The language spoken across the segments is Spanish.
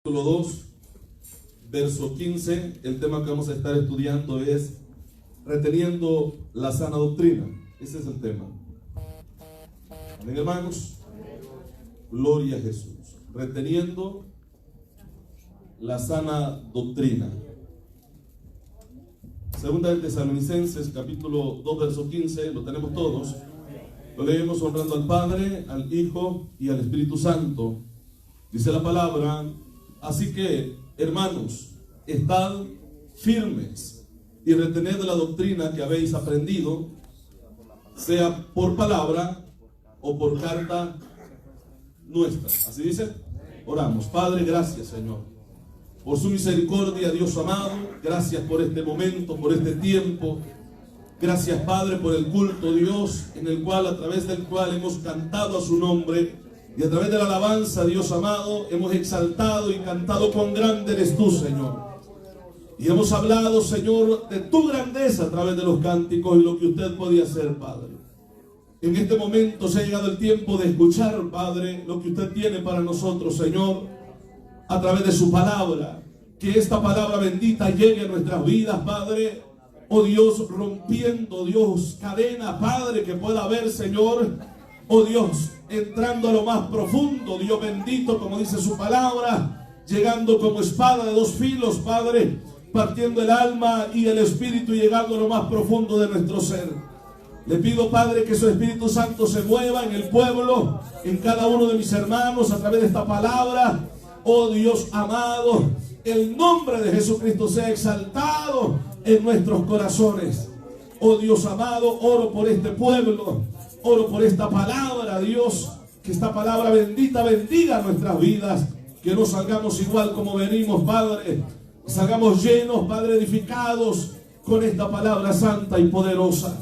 Capítulo 2, verso 15, el tema que vamos a estar estudiando es reteniendo la sana doctrina. Ese es el tema. Amén, hermanos. Gloria a Jesús. Reteniendo la sana doctrina. Segunda de Tesalonicenses, capítulo 2, verso 15, lo tenemos todos. Lo leemos honrando al Padre, al Hijo y al Espíritu Santo. Dice la palabra: así que, hermanos, estad firmes y retened la doctrina que habéis aprendido, sea por palabra o por carta nuestra. Así dice. Oramos. Padre, gracias, Señor, por su misericordia, Dios amado. Gracias por este momento, por este tiempo. Gracias, Padre, por el culto, Dios, a través del cual hemos cantado a su nombre. Y a través de la alabanza, Dios amado, hemos exaltado y cantado cuán grande eres tú, Señor. Y hemos hablado, Señor, de tu grandeza a través de los cánticos y lo que usted podía hacer, Padre. En este momento se ha llegado el tiempo de escuchar, Padre, lo que usted tiene para nosotros, Señor, a través de su palabra. Que esta palabra bendita llegue a nuestras vidas, Padre. Oh Dios, rompiendo, Dios, cadenas, Padre, que pueda haber, Señor. Oh Dios, entrando a lo más profundo, Dios bendito, como dice su palabra, llegando como espada de dos filos, Padre, partiendo el alma y el espíritu y llegando a lo más profundo de nuestro ser. Le pido, Padre, que su Espíritu Santo se mueva en el pueblo, en cada uno de mis hermanos, a través de esta palabra. Oh Dios amado, el nombre de Jesucristo sea exaltado en nuestros corazones. Oh Dios amado, oro por este pueblo, oro por esta palabra, Dios, que esta palabra bendita bendiga nuestras vidas, que no salgamos igual como venimos, Padre, salgamos llenos, Padre, edificados con esta palabra santa y poderosa.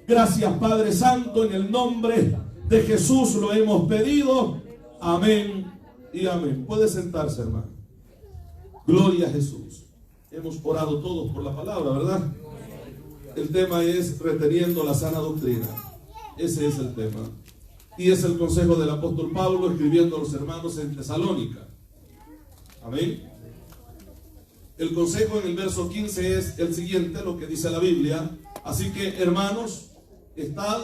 Gracias, Padre Santo, en el nombre de Jesús lo hemos pedido. Amén y amén. Puede sentarse, hermano. Gloria a Jesús. Hemos orado todos por la palabra, ¿verdad? El tema es reteniendo la sana doctrina. Ese es el tema. Y es el consejo del apóstol Pablo escribiendo a los hermanos en Tesalónica. Amén. El consejo en el verso 15 es el siguiente, lo que dice la Biblia. Así que, hermanos, estad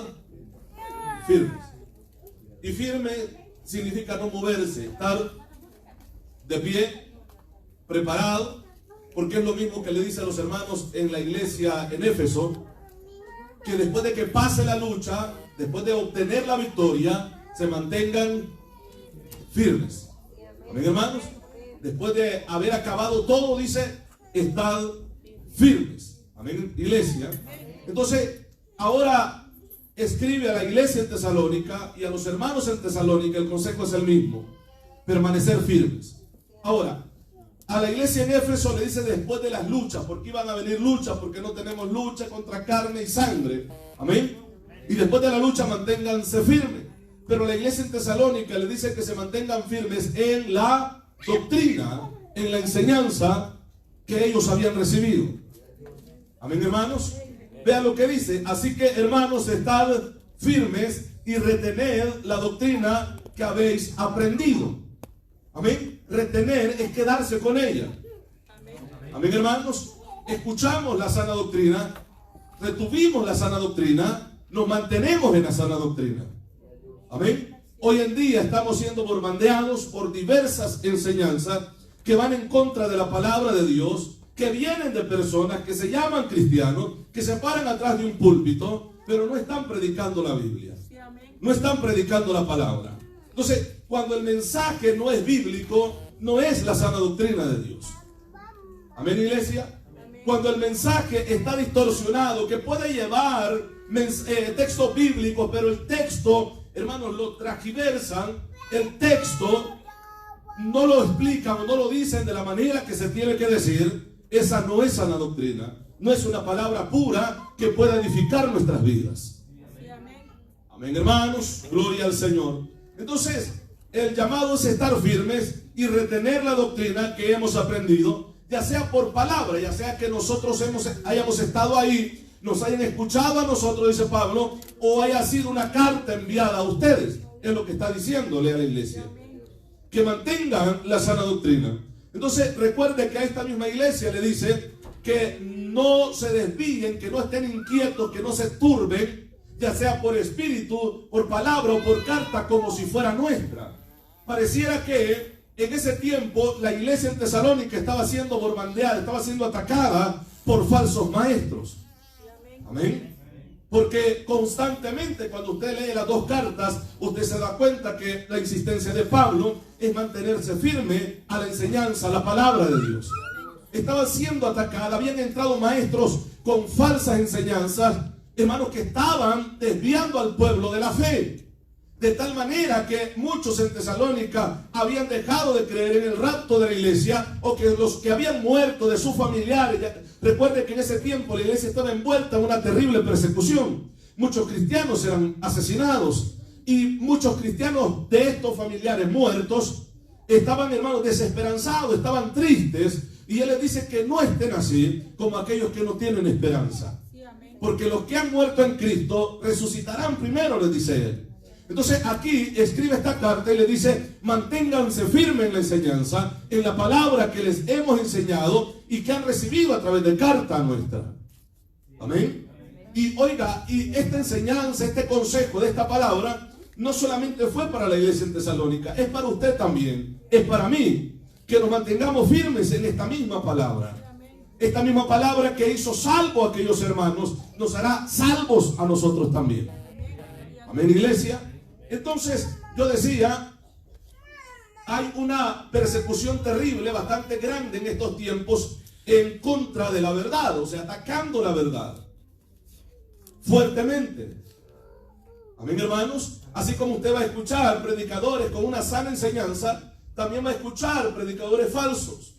firmes. Y firme significa no moverse, estar de pie, preparado, porque es lo mismo que le dice a los hermanos en la iglesia en Éfeso, que después de que pase la lucha, después de obtener la victoria, se mantengan firmes. Amén, hermanos. Después de haber acabado todo, dice, estad firmes. Amén, iglesia. Entonces, ahora escribe a la iglesia en Tesalónica y a los hermanos en Tesalónica, el consejo es el mismo: permanecer firmes. Ahora, a la iglesia en Éfeso le dice después de las luchas, porque iban a venir luchas, porque no tenemos lucha contra carne y sangre. Amén. Y después de la lucha manténganse firmes. Pero la iglesia en Tesalónica le dice que se mantengan firmes en la doctrina, en la enseñanza que ellos habían recibido. Amén, hermanos. Vean lo que dice: así que, hermanos, estad firmes y retened la doctrina que habéis aprendido. Amén. Retener es quedarse con ella. Amén, hermanos. Escuchamos la sana doctrina, retuvimos la sana doctrina, nos mantenemos en la sana doctrina. Amén. Hoy en día estamos siendo bombardeados por diversas enseñanzas que van en contra de la palabra de Dios, que vienen de personas que se llaman cristianos, que se paran atrás de un púlpito, pero no están predicando la Biblia, no están predicando la palabra. Entonces, cuando el mensaje no es bíblico, no es la sana doctrina de Dios. Amén, iglesia. Cuando el mensaje está distorsionado, que puede llevar textos bíblicos, pero el texto, hermanos, lo transgiversan, el texto no lo explican o no lo dicen de la manera que se tiene que decir, esa no es sana doctrina. No es una palabra pura que pueda edificar nuestras vidas. Amén, hermanos. Gloria al Señor. Entonces, el llamado es estar firmes y retener la doctrina que hemos aprendido, ya sea por palabra, ya sea que nosotros hayamos estado ahí, nos hayan escuchado a nosotros, dice Pablo, o haya sido una carta enviada a ustedes. Es lo que está diciéndole a la iglesia. Que mantengan la sana doctrina. Entonces recuerde que a esta misma iglesia le dice que no se desvíen, que no estén inquietos, que no se turben, ya sea por espíritu, por palabra o por carta, como si fuera nuestra. Pareciera que en ese tiempo la iglesia en Tesalónica estaba siendo bombardeada, estaba siendo atacada por falsos maestros. Amén. Porque constantemente cuando usted lee las dos cartas, usted se da cuenta que la insistencia de Pablo es mantenerse firme a la enseñanza, a la palabra de Dios. Estaba siendo atacada, habían entrado maestros con falsas enseñanzas, hermanos, que estaban desviando al pueblo de la fe. De tal manera que muchos en Tesalónica habían dejado de creer en el rapto de la iglesia, o que los que habían muerto de sus familiares. Recuerde que en ese tiempo la iglesia estaba envuelta en una terrible persecución. Muchos cristianos eran asesinados y muchos cristianos de estos familiares muertos estaban, hermanos, desesperanzados, estaban tristes. Y él les dice que no estén así como aquellos que no tienen esperanza. Porque los que han muerto en Cristo resucitarán primero, les dice él. Entonces aquí escribe esta carta y le dice: manténganse firmes en la enseñanza, en la palabra que les hemos enseñado y que han recibido a través de carta nuestra. Amén. Y oiga, y esta enseñanza, este consejo de esta palabra no solamente fue para la iglesia en Tesalónica, es para usted también, es para mí, que nos mantengamos firmes en esta misma palabra. Esta misma palabra que hizo salvo a aquellos hermanos nos hará salvos a nosotros también. Amén, iglesia. Entonces yo decía, hay una persecución terrible, bastante grande en estos tiempos en contra de la verdad, o sea, atacando la verdad fuertemente. Amén, hermanos. Así como usted va a escuchar predicadores con una sana enseñanza, también va a escuchar predicadores falsos,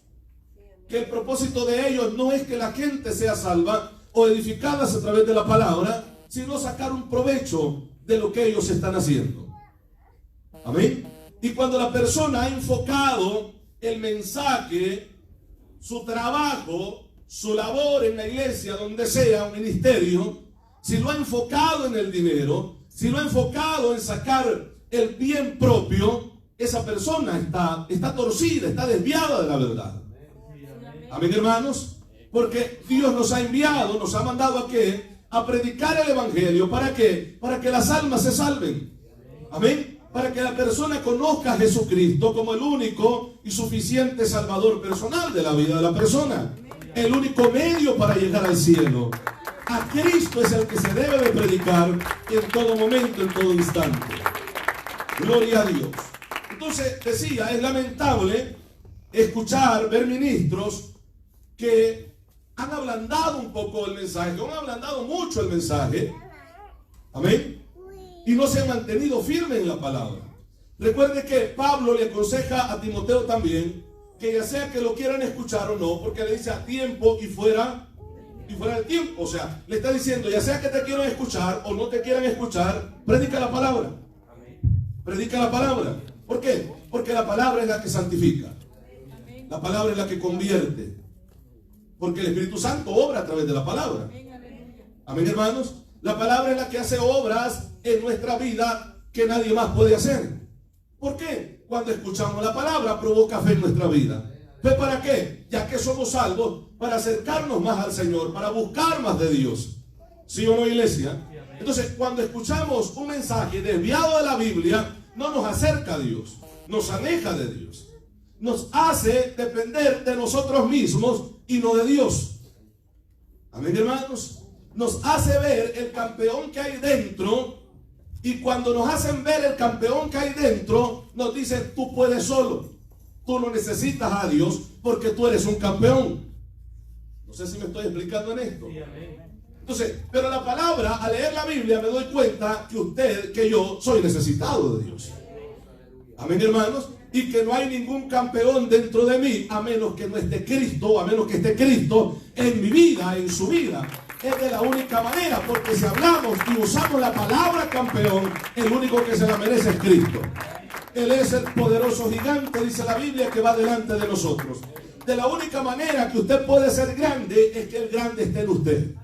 que el propósito de ellos no es que la gente sea salva o edificada a través de la palabra, sino sacar un provecho de lo que ellos están haciendo. Amén. Y cuando la persona ha enfocado el mensaje, su trabajo, su labor en la iglesia, donde sea, un ministerio, si lo ha enfocado en el dinero, si lo ha enfocado en sacar el bien propio, esa persona está torcida, está desviada de la verdad. Amén, hermanos. Porque Dios nos ha enviado, nos ha mandado a ¿qué? A predicar el evangelio. ¿Para qué? Para que las almas se salven. Amén. Para que la persona conozca a Jesucristo como el único y suficiente salvador personal de la vida de la persona. El único medio para llegar al cielo. A Cristo es el que se debe de predicar en todo momento, en todo instante. Gloria a Dios. Entonces decía, es lamentable escuchar, ver ministros que han ablandado un poco el mensaje, que han ablandado mucho el mensaje. Amén. Y no se han mantenido firmes en la palabra. Recuerde que Pablo le aconseja a Timoteo también, que ya sea que lo quieran escuchar o no, porque le dice a tiempo y fuera del tiempo. O sea, le está diciendo, ya sea que te quieran escuchar o no te quieran escuchar, predica la palabra. Predica la palabra. ¿Por qué? Porque la palabra es la que santifica. La palabra es la que convierte. Porque el Espíritu Santo obra a través de la palabra. Amén, hermanos. La palabra es la que hace obras en nuestra vida que nadie más puede hacer. ¿Por qué? Cuando escuchamos la palabra provoca fe en nuestra vida. ¿Fe para qué? Ya que somos salvos, para acercarnos más al Señor, para buscar más de Dios. ¿Sí o no, iglesia? Entonces, cuando escuchamos un mensaje desviado de la Biblia, no nos acerca a Dios, nos aleja de Dios, nos hace depender de nosotros mismos y no de Dios. Amén, hermanos. Nos hace ver el campeón que hay dentro, y cuando nos hacen ver el campeón que hay dentro, nos dicen, tú puedes solo, tú no necesitas a Dios porque tú eres un campeón. No sé si me estoy explicando en esto. Entonces, pero la palabra, al leer la Biblia, me doy cuenta que yo soy necesitado de Dios. Amén, hermanos. Y que no hay ningún campeón dentro de mí, a menos que no esté Cristo, a menos que esté Cristo en mi vida, en su vida. Es de la única manera, porque si hablamos y usamos la palabra campeón, el único que se la merece es Cristo. Él es el poderoso gigante, dice la Biblia, que va delante de nosotros. De la única manera que usted puede ser grande es que el grande esté en usted.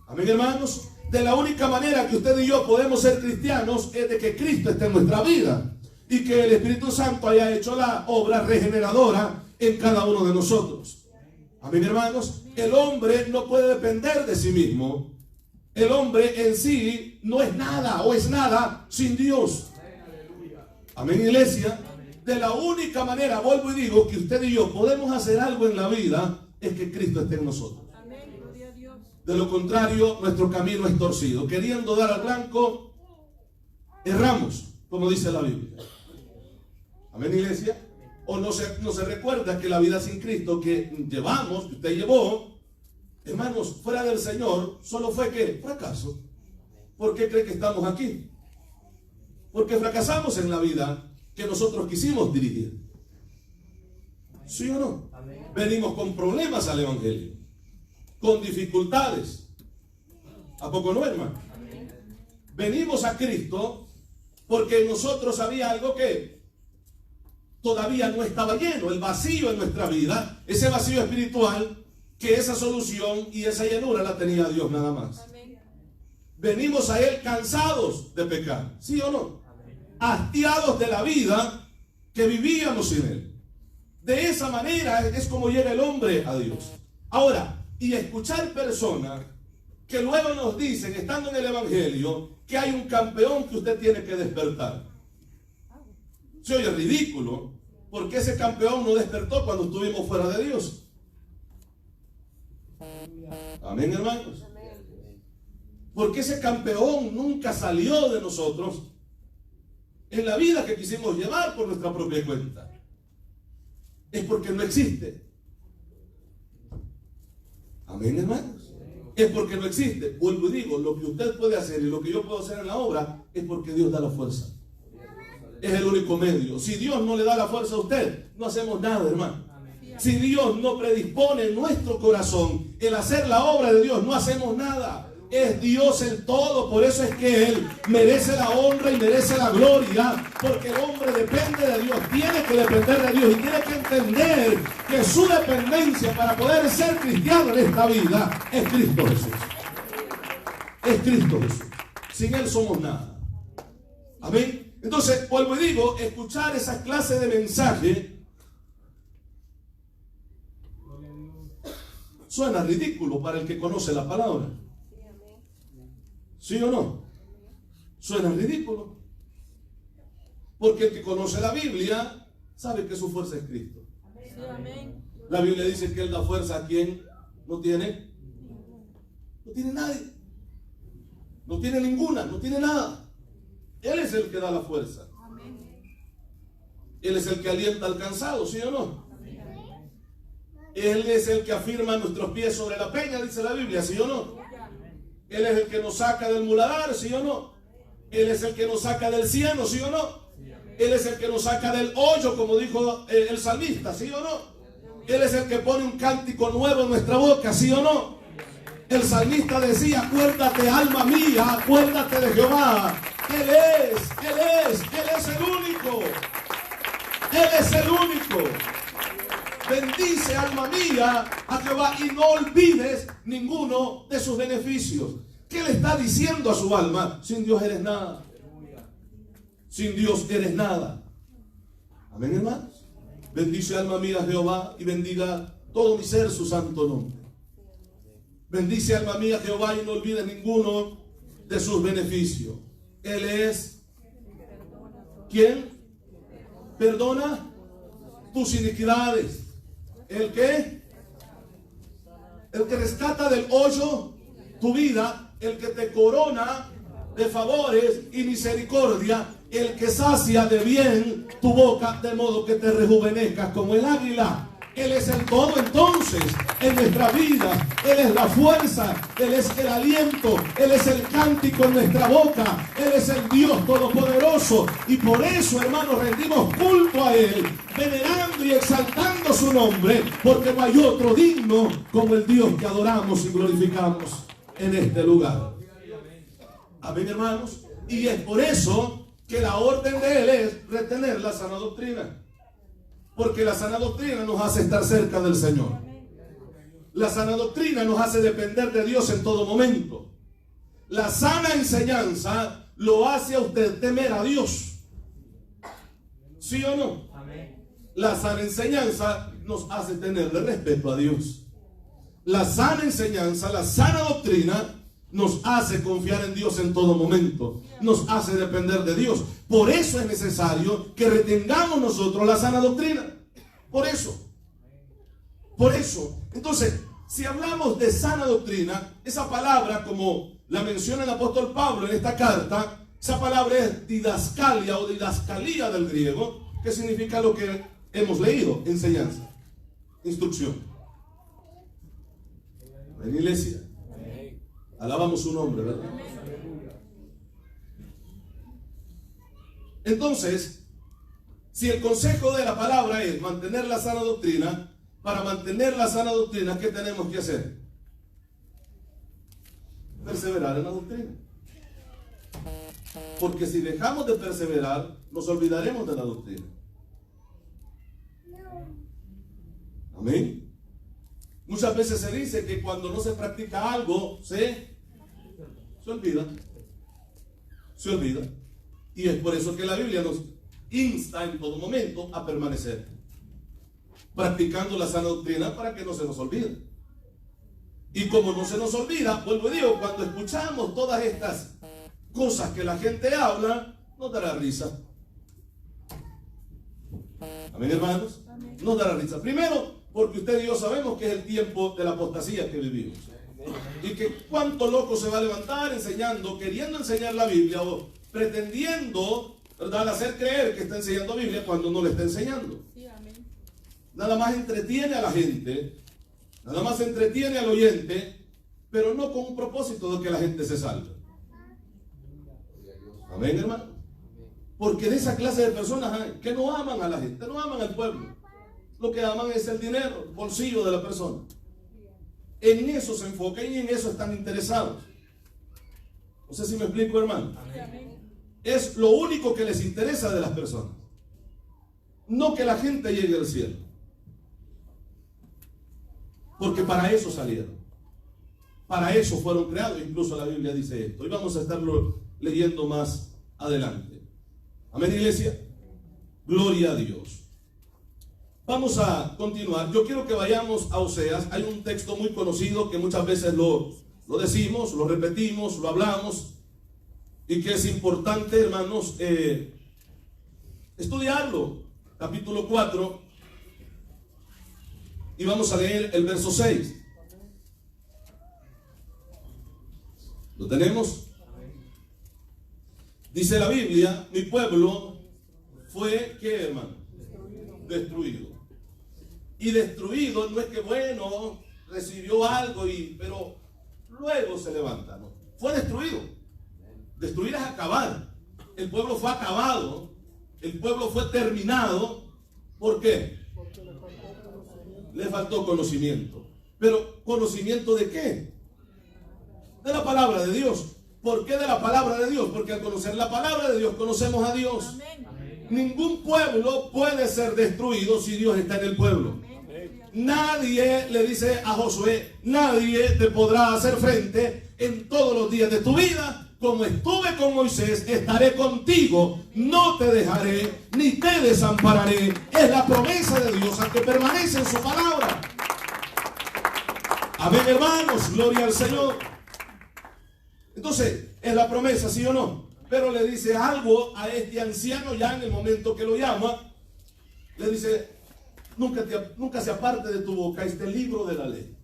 Amén, hermanos. De la única manera que usted y yo podemos ser cristianos es de que Cristo esté en nuestra vida y que el Espíritu Santo haya hecho la obra regeneradora en cada uno de nosotros. Amén, hermanos. El hombre no puede depender de sí mismo. El hombre en sí no es nada o es nada sin Dios. Amén, iglesia. De la única manera, vuelvo y digo, que usted y yo podemos hacer algo en la vida es que Cristo esté en nosotros. De lo contrario, nuestro camino es torcido. Queriendo dar al blanco, erramos, como dice la Biblia. Amén, iglesia. O no se recuerda que la vida sin Cristo que llevamos, que usted llevó, hermanos, fuera del Señor, solo fue ¿qué? Fracaso. ¿Por qué cree que estamos aquí? Porque fracasamos en la vida que nosotros quisimos dirigir. ¿Sí o no? Venimos con problemas al Evangelio, con dificultades. ¿A poco no, hermano? Venimos a Cristo porque en nosotros había algo que todavía no estaba lleno, el vacío en nuestra vida, ese vacío espiritual, que esa solución y esa llenura la tenía Dios nada más. Venimos a Él cansados de pecar, ¿sí o no? Hastiados de la vida que vivíamos sin Él. De esa manera es como llega el hombre a Dios. Ahora, y escuchar personas que luego nos dicen, estando en el Evangelio, que hay un campeón que usted tiene que despertar. Se oye ridículo, porque ese campeón no despertó cuando estuvimos fuera de Dios. Amén, hermanos. Porque ese campeón nunca salió de nosotros en la vida que quisimos llevar por nuestra propia cuenta. Es porque no existe. Amén, hermanos. Es porque no existe. Vuelvo y digo, lo que usted puede hacer y lo que yo puedo hacer en la obra es porque Dios da la fuerza. Es el único medio. Si Dios no le da la fuerza a usted, no hacemos nada, hermano. Si Dios no predispone en nuestro corazón el hacer la obra de Dios, no hacemos nada. Es Dios el todo, por eso es que Él merece la honra y merece la gloria, porque el hombre depende de Dios, tiene que depender de Dios y tiene que entender que su dependencia para poder ser cristiano en esta vida es Cristo Jesús. Es Cristo Jesús. Sin Él somos nada. Amén. Entonces, vuelvo y digo, escuchar esa clase de mensaje suena ridículo para el que conoce la palabra. ¿Sí o no? Suena ridículo. Porque el que conoce la Biblia sabe que su fuerza es Cristo. La Biblia dice que Él da fuerza a quien no tiene. No tiene nadie. No tiene ninguna, no tiene nada. Él es el que da la fuerza. Él es el que alienta al cansado, ¿sí o no? Él es el que afirma nuestros pies sobre la peña, dice la Biblia, ¿sí o no? Él es el que nos saca del muladar, ¿sí o no? Él es el que nos saca del cieno, ¿sí o no? Él es el que nos saca del hoyo, como dijo el salmista, ¿sí o no? Él es el que pone un cántico nuevo en nuestra boca, ¿sí o no? El salmista decía, acuérdate, alma mía, acuérdate de Jehová. Él es el único. Él es el único. Bendice, alma mía, a Jehová y no olvides ninguno de sus beneficios. ¿Qué le está diciendo a su alma? Sin Dios eres nada. Sin Dios eres nada. Amén, hermanos. Bendice, alma mía, a Jehová y bendiga todo mi ser su santo nombre. Bendice, alma mía, a Jehová y no olvides ninguno de sus beneficios. Él es ¿quién? Perdona tus iniquidades. ¿El qué? El que rescata del hoyo tu vida, el que te corona de favores y misericordia, el que sacia de bien tu boca, de modo que te rejuvenezcas como el águila. Él es el todo entonces en nuestra vida. Él es la fuerza, Él es el aliento, Él es el cántico en nuestra boca. Él es el Dios todopoderoso. Y por eso, hermanos, rendimos culto a Él, venerando y exaltando su nombre, porque no hay otro digno como el Dios que adoramos y glorificamos en este lugar. Amén, hermanos. Y es por eso que la orden de Él es retener la sana doctrina. Porque la sana doctrina nos hace estar cerca del Señor. La sana doctrina nos hace depender de Dios en todo momento. La sana enseñanza lo hace a usted temer a Dios. ¿Sí o no? La sana enseñanza nos hace tenerle respeto a Dios. La sana enseñanza, la sana doctrina nos hace confiar en Dios en todo momento. Nos hace depender de Dios. Por eso es necesario que retengamos nosotros la sana doctrina. Por eso. Entonces, si hablamos de sana doctrina, esa palabra, como la menciona el apóstol Pablo en esta carta, esa palabra es didascalia o didascalía del griego, que significa lo que hemos leído: enseñanza, instrucción. En la iglesia, alabamos su nombre, ¿verdad? Entonces, si el consejo de la palabra es mantener la sana doctrina, para mantener la sana doctrina, ¿qué tenemos que hacer? Perseverar en la doctrina. Porque si dejamos de perseverar, nos olvidaremos de la doctrina. Amén. Muchas veces se dice que cuando no se practica algo, se olvida. Se olvida. Y es por eso que la Biblia nos insta en todo momento a permanecer practicando la sana doctrina, para que no se nos olvide. Y como no se nos olvida, vuelvo y digo, cuando escuchamos todas estas cosas que la gente habla, nos dará risa. Amén, hermanos. Nos dará risa. Primero, porque usted y yo sabemos que es el tiempo de la apostasía que vivimos. Y que cuánto loco se va a levantar enseñando, queriendo enseñar la Biblia, o pretendiendo, ¿verdad?, hacer creer que está enseñando Biblia cuando no le está enseñando. Sí, amén. Nada más entretiene a la gente, nada más entretiene al oyente, pero no con un propósito de que la gente se salve. Amén, hermano. Porque de esa clase de personas hay que no aman a la gente, no aman al pueblo. Lo que aman es el dinero, el bolsillo de la persona. En eso se enfocan y en eso están interesados. No sé si me explico, hermano. Es lo único que les interesa de las personas. No que la gente llegue al cielo. Porque para eso salieron. Para eso fueron creados. Incluso la Biblia dice esto. Y vamos a estarlo leyendo más adelante. Amén, iglesia. Gloria a Dios. Vamos a continuar. Yo quiero que vayamos a Oseas. Hay un texto muy conocido que muchas veces lo decimos, lo repetimos, lo hablamos, y que es importante, hermanos, estudiarlo. Capítulo 4. Y vamos a leer el verso 6. ¿Lo tenemos? Dice la Biblia: mi pueblo fue, ¿qué, hermano? Destruido. Y destruido no es que, bueno, recibió algo, pero luego se levanta, ¿no? Fue destruido. Destruir es acabar. El pueblo fue acabado. El pueblo fue terminado. ¿Por qué? Le faltó conocimiento. ¿Pero conocimiento de qué? De la palabra de Dios. ¿Por qué de la palabra de Dios? Porque al conocer la palabra de Dios conocemos a Dios. Amén. Ningún pueblo puede ser destruido si Dios está en el pueblo. Nadie, le dice a Josué, nadie te podrá hacer frente en todos los días de tu vida. Como estuve con Moisés, estaré contigo, no te dejaré ni te desampararé. Es la promesa de Dios al que permanece en su palabra. Amén, hermanos, gloria al Señor. Entonces, es la promesa, ¿sí o no? Pero le dice algo a este anciano ya en el momento que lo llama. Le dice: nunca se aparte de tu boca este libro de la ley,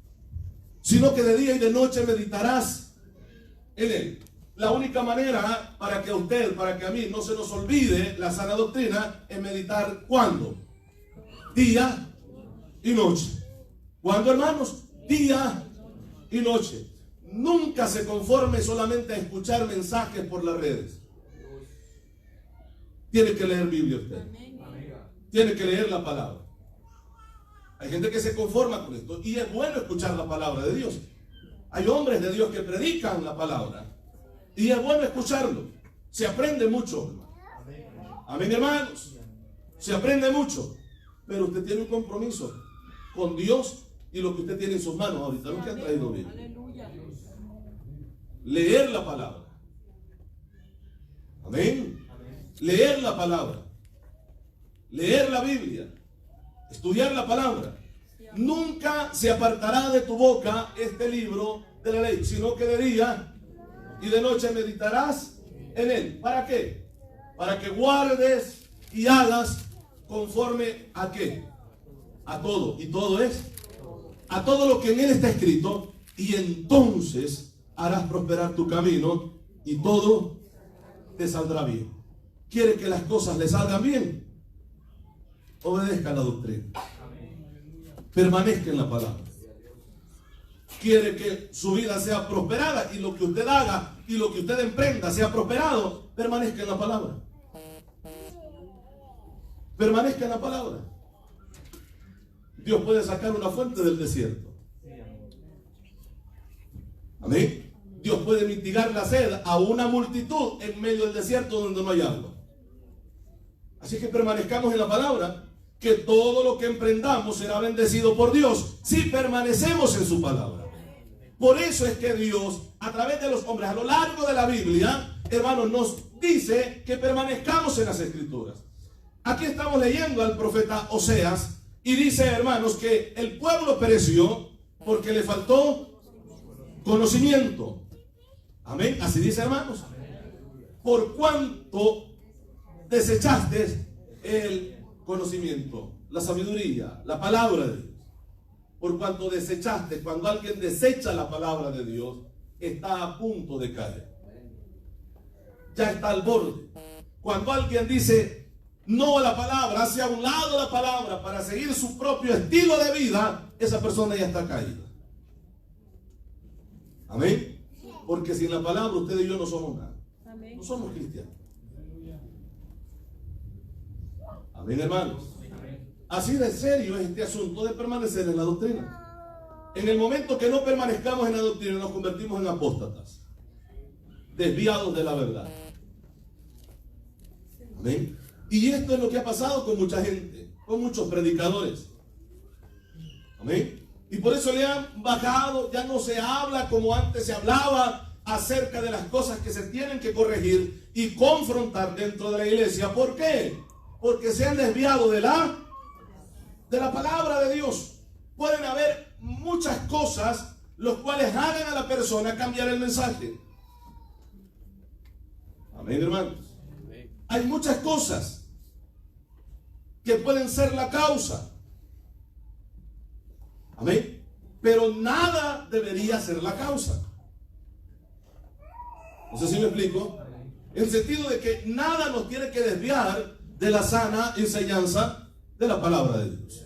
sino que de día y de noche meditarás en él. La única manera para que a usted, para que a mí no se nos olvide la sana doctrina es meditar. ¿Cuándo? Día y noche. ¿Cuándo, hermanos? Día y noche. Nunca se conforme solamente a escuchar mensajes por las redes. Tiene que leer Biblia usted. Tiene que leer la palabra. Hay gente que se conforma con esto, y es bueno escuchar la palabra de Dios. Hay hombres de Dios que predican la palabra, y es bueno escucharlo. Se aprende mucho. Amén, hermanos. Se aprende mucho. Pero usted tiene un compromiso con Dios y lo que usted tiene en sus manos ahorita, lo que ha traído bien. Leer la palabra. Amén. Leer la palabra. Leer la Biblia. Estudiar la palabra. Nunca se apartará de tu boca este libro de la ley, sino que de día y de noche meditarás en él. ¿Para qué? Para que guardes y hagas conforme a qué. A todo. Y todo es a todo lo que en él está escrito. Y entonces harás prosperar tu camino y todo te saldrá bien. ¿Quiere que las cosas le salgan bien? Obedezca la doctrina. Permanezca en la palabra. Quiere que su vida sea prosperada y lo que usted haga y lo que usted emprenda sea prosperado, permanezca en la palabra. Permanezca en la palabra. Dios puede sacar una fuente del desierto. Amén. Dios puede mitigar la sed a una multitud en medio del desierto donde no hay agua. Así que permanezcamos en la palabra, que todo lo que emprendamos será bendecido por Dios si permanecemos en su palabra. Por eso es que Dios, a través de los hombres, a lo largo de la Biblia, hermanos, nos dice que permanezcamos en las Escrituras. Aquí estamos leyendo al profeta Oseas y dice, hermanos, que el pueblo pereció porque le faltó conocimiento. Amén. Así dice, hermanos. Por cuanto desechaste el conocimiento, la sabiduría, la palabra de Dios. Por cuanto desechaste, cuando alguien desecha la palabra de Dios, está a punto de caer. Ya está al borde. Cuando alguien dice no a la palabra, hacia un lado la palabra para seguir su propio estilo de vida, esa persona ya está caída. Amén. Porque sin la palabra usted y yo no somos nada. No somos cristianos. Amén, hermanos. Así de serio es este asunto de permanecer en la doctrina. En el momento que no permanezcamos en la doctrina, nos convertimos en apóstatas, desviados de la verdad. Amén. Y esto es lo que ha pasado con mucha gente, con muchos predicadores. Amén. Y por eso le han bajado, ya no se habla como antes se hablaba acerca de las cosas que se tienen que corregir y confrontar dentro de la iglesia. ¿Por qué? Porque se han desviado de la palabra de Dios. Pueden haber muchas cosas los cuales hagan a la persona cambiar el mensaje. Amén, hermanos. Hay muchas cosas que pueden ser la causa. Amén. Pero nada debería ser la causa. No sé si me explico. En el sentido de que nada nos tiene que desviar de la sana enseñanza de la palabra de Dios,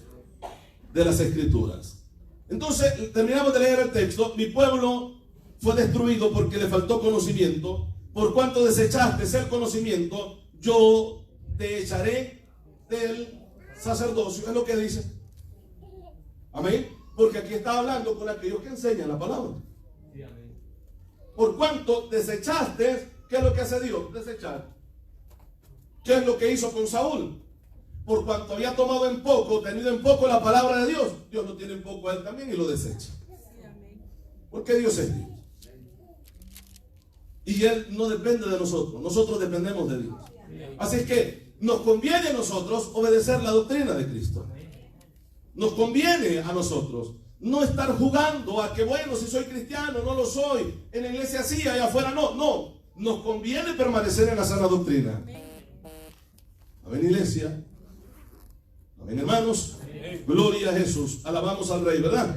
de las Escrituras. Entonces, terminamos de leer el texto. Mi pueblo fue destruido porque le faltó conocimiento. Por cuanto desechaste el conocimiento, yo te echaré del sacerdocio. Es lo que dice. Amén. Porque aquí está hablando con aquellos que enseñan la palabra. Por cuanto desechaste, ¿qué es lo que hace Dios? Desechar. ¿Qué es lo que hizo con Saúl? Por cuanto había tomado en poco, tenido en poco la palabra de Dios, Dios lo tiene en poco a él también y lo desecha. Porque Dios es Dios. Y Él no depende de nosotros, nosotros dependemos de Dios. Así es que nos conviene a nosotros obedecer la doctrina de Cristo. Nos conviene a nosotros no estar jugando a que, bueno, si soy cristiano, no lo soy, en la iglesia sí, allá afuera no. No, nos conviene permanecer en la sana doctrina. Amén, iglesia. Amén, hermanos. Gloria a Jesús. Alabamos al Rey, ¿verdad?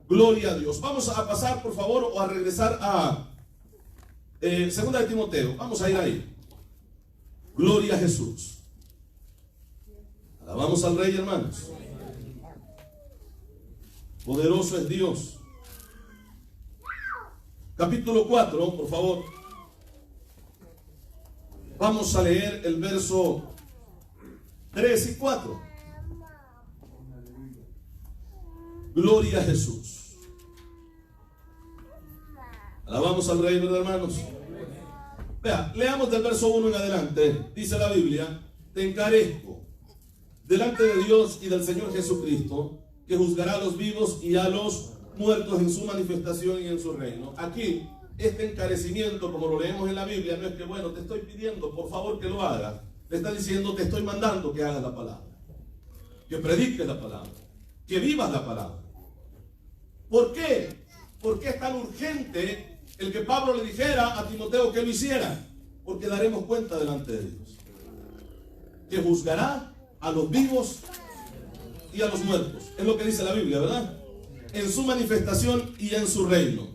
Gloria a Dios. Vamos a pasar, por favor, o a regresar a Segunda de Timoteo. Vamos a ir ahí. Gloria a Jesús. Alabamos al Rey, hermanos. Poderoso es Dios. Capítulo 4, por favor. Vamos a leer el verso 3 y 4. Gloria a Jesús. Alabamos al Rey, ¿verdad, hermanos? Vea, leamos del verso 1 en adelante. Dice la Biblia: te encarezco delante de Dios y del Señor Jesucristo, que juzgará a los vivos y a los muertos en su manifestación y en su reino. Aquí, este encarecimiento, como lo leemos en la Biblia, no es que, bueno, te estoy pidiendo, por favor, que lo hagas. Le está diciendo, te estoy mandando que hagas la palabra. que prediques la palabra, que vivas la palabra. ¿Por qué? ¿Por qué es tan urgente el que Pablo le dijera a Timoteo que lo hiciera? Porque daremos cuenta delante de Dios, que juzgará a los vivos y a los muertos. Es lo que dice la Biblia, ¿verdad? En su manifestación y en su reino.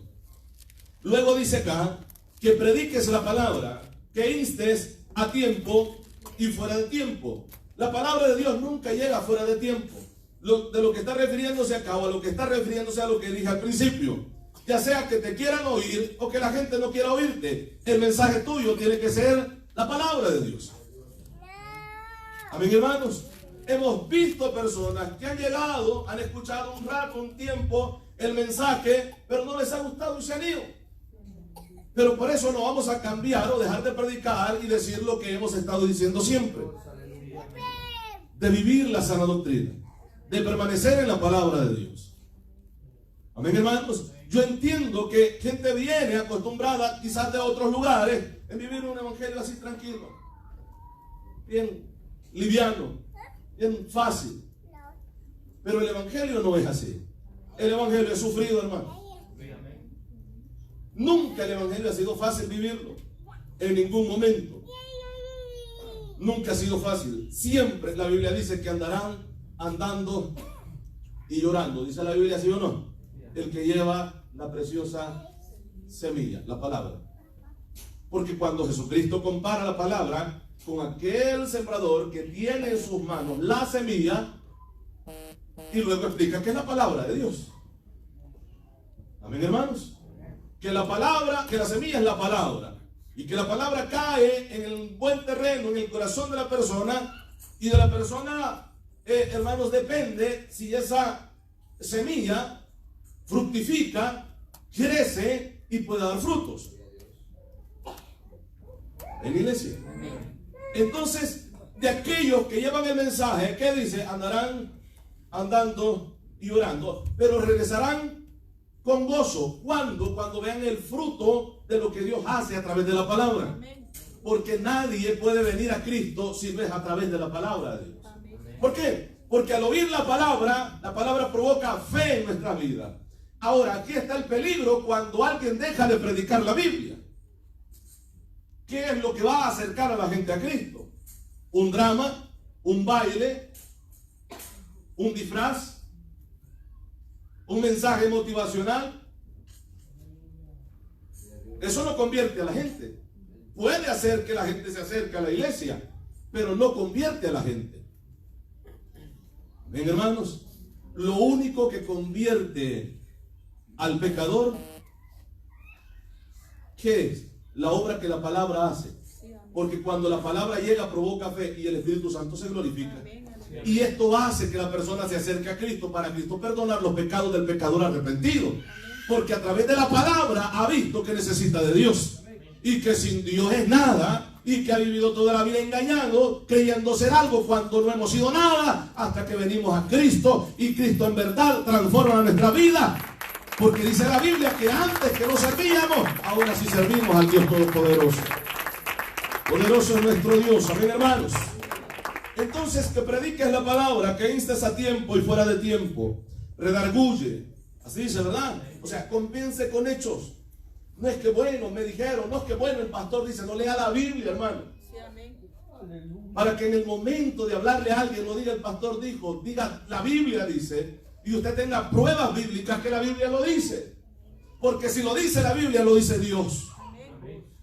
Luego dice acá que prediques la palabra, que instes a tiempo y fuera de tiempo. La palabra de Dios nunca llega fuera de tiempo. De lo que está refiriéndose acá, o a lo que está refiriéndose a lo que dije al principio, ya sea que te quieran oír o que la gente no quiera oírte, el mensaje tuyo tiene que ser la palabra de Dios. Amén, hermanos. Hemos visto personas que han llegado, han escuchado un rato, un tiempo el mensaje, pero no les ha gustado y se han ido. Pero por eso no vamos a cambiar o dejar de predicar y decir lo que hemos estado diciendo siempre: de vivir la sana doctrina, de permanecer en la palabra de Dios. Amén, hermanos. Yo entiendo que gente viene acostumbrada quizás de otros lugares en vivir un evangelio así tranquilo, bien liviano, bien fácil. Pero el evangelio no es así. El evangelio es sufrido, hermano. Nunca el evangelio ha sido fácil vivirlo, en ningún momento. Nunca ha sido fácil. Siempre la Biblia dice que andarán andando y llorando. ¿Dice la Biblia sí o no? El que lleva la preciosa semilla, la palabra. Porque cuando Jesucristo compara la palabra con aquel sembrador que tiene en sus manos la semilla, y luego explica que es la palabra de Dios. Amén, hermanos. Que la palabra, que la semilla es la palabra, y que la palabra cae en el buen terreno, en el corazón de la persona, y de la persona, hermanos, depende si esa semilla fructifica, crece y puede dar frutos. En la iglesia. Entonces, de aquellos que llevan el mensaje, ¿qué dice? Andarán andando y orando, pero regresarán con gozo. ¿Cuándo? Cuando vean el fruto de lo que Dios hace a través de la palabra. Porque nadie puede venir a Cristo si no es a través de la palabra de Dios. ¿Por qué? Porque al oír la palabra provoca fe en nuestra vida. Ahora, aquí está el peligro cuando alguien deja de predicar la Biblia. ¿Qué es lo que va a acercar a la gente a Cristo? ¿Un drama? ¿Un baile? ¿Un disfraz? ¿Un mensaje motivacional? Eso no convierte a la gente. Puede hacer que la gente se acerque a la iglesia, pero no convierte a la gente. Bien, hermanos, lo único que convierte al pecador, ¿qué es? La obra que la palabra hace. Porque cuando la palabra llega provoca fe y el Espíritu Santo se glorifica. Y esto hace que la persona se acerque a Cristo para Cristo perdonar los pecados del pecador arrepentido. Porque a través de la palabra ha visto que necesita de Dios. Y que sin Dios es nada. Y que ha vivido toda la vida engañado, creyendo ser algo cuando no hemos sido nada. Hasta que venimos a Cristo. Y Cristo en verdad transforma nuestra vida. Porque dice la Biblia que antes que no servíamos, ahora sí servimos al Dios Todopoderoso. Poderoso es nuestro Dios. Amén, hermanos. Entonces, que prediques la palabra, que instes a tiempo y fuera de tiempo, redarguye, así dice, ¿verdad? O sea, convence con hechos. No es que bueno, me dijeron, no es que bueno, el pastor dice, no lea la Biblia, hermano. Sí, amén. Para que en el momento de hablarle a alguien no diga el pastor dijo, diga la Biblia dice, y usted tenga pruebas bíblicas que la Biblia lo dice. Porque si lo dice la Biblia, lo dice Dios.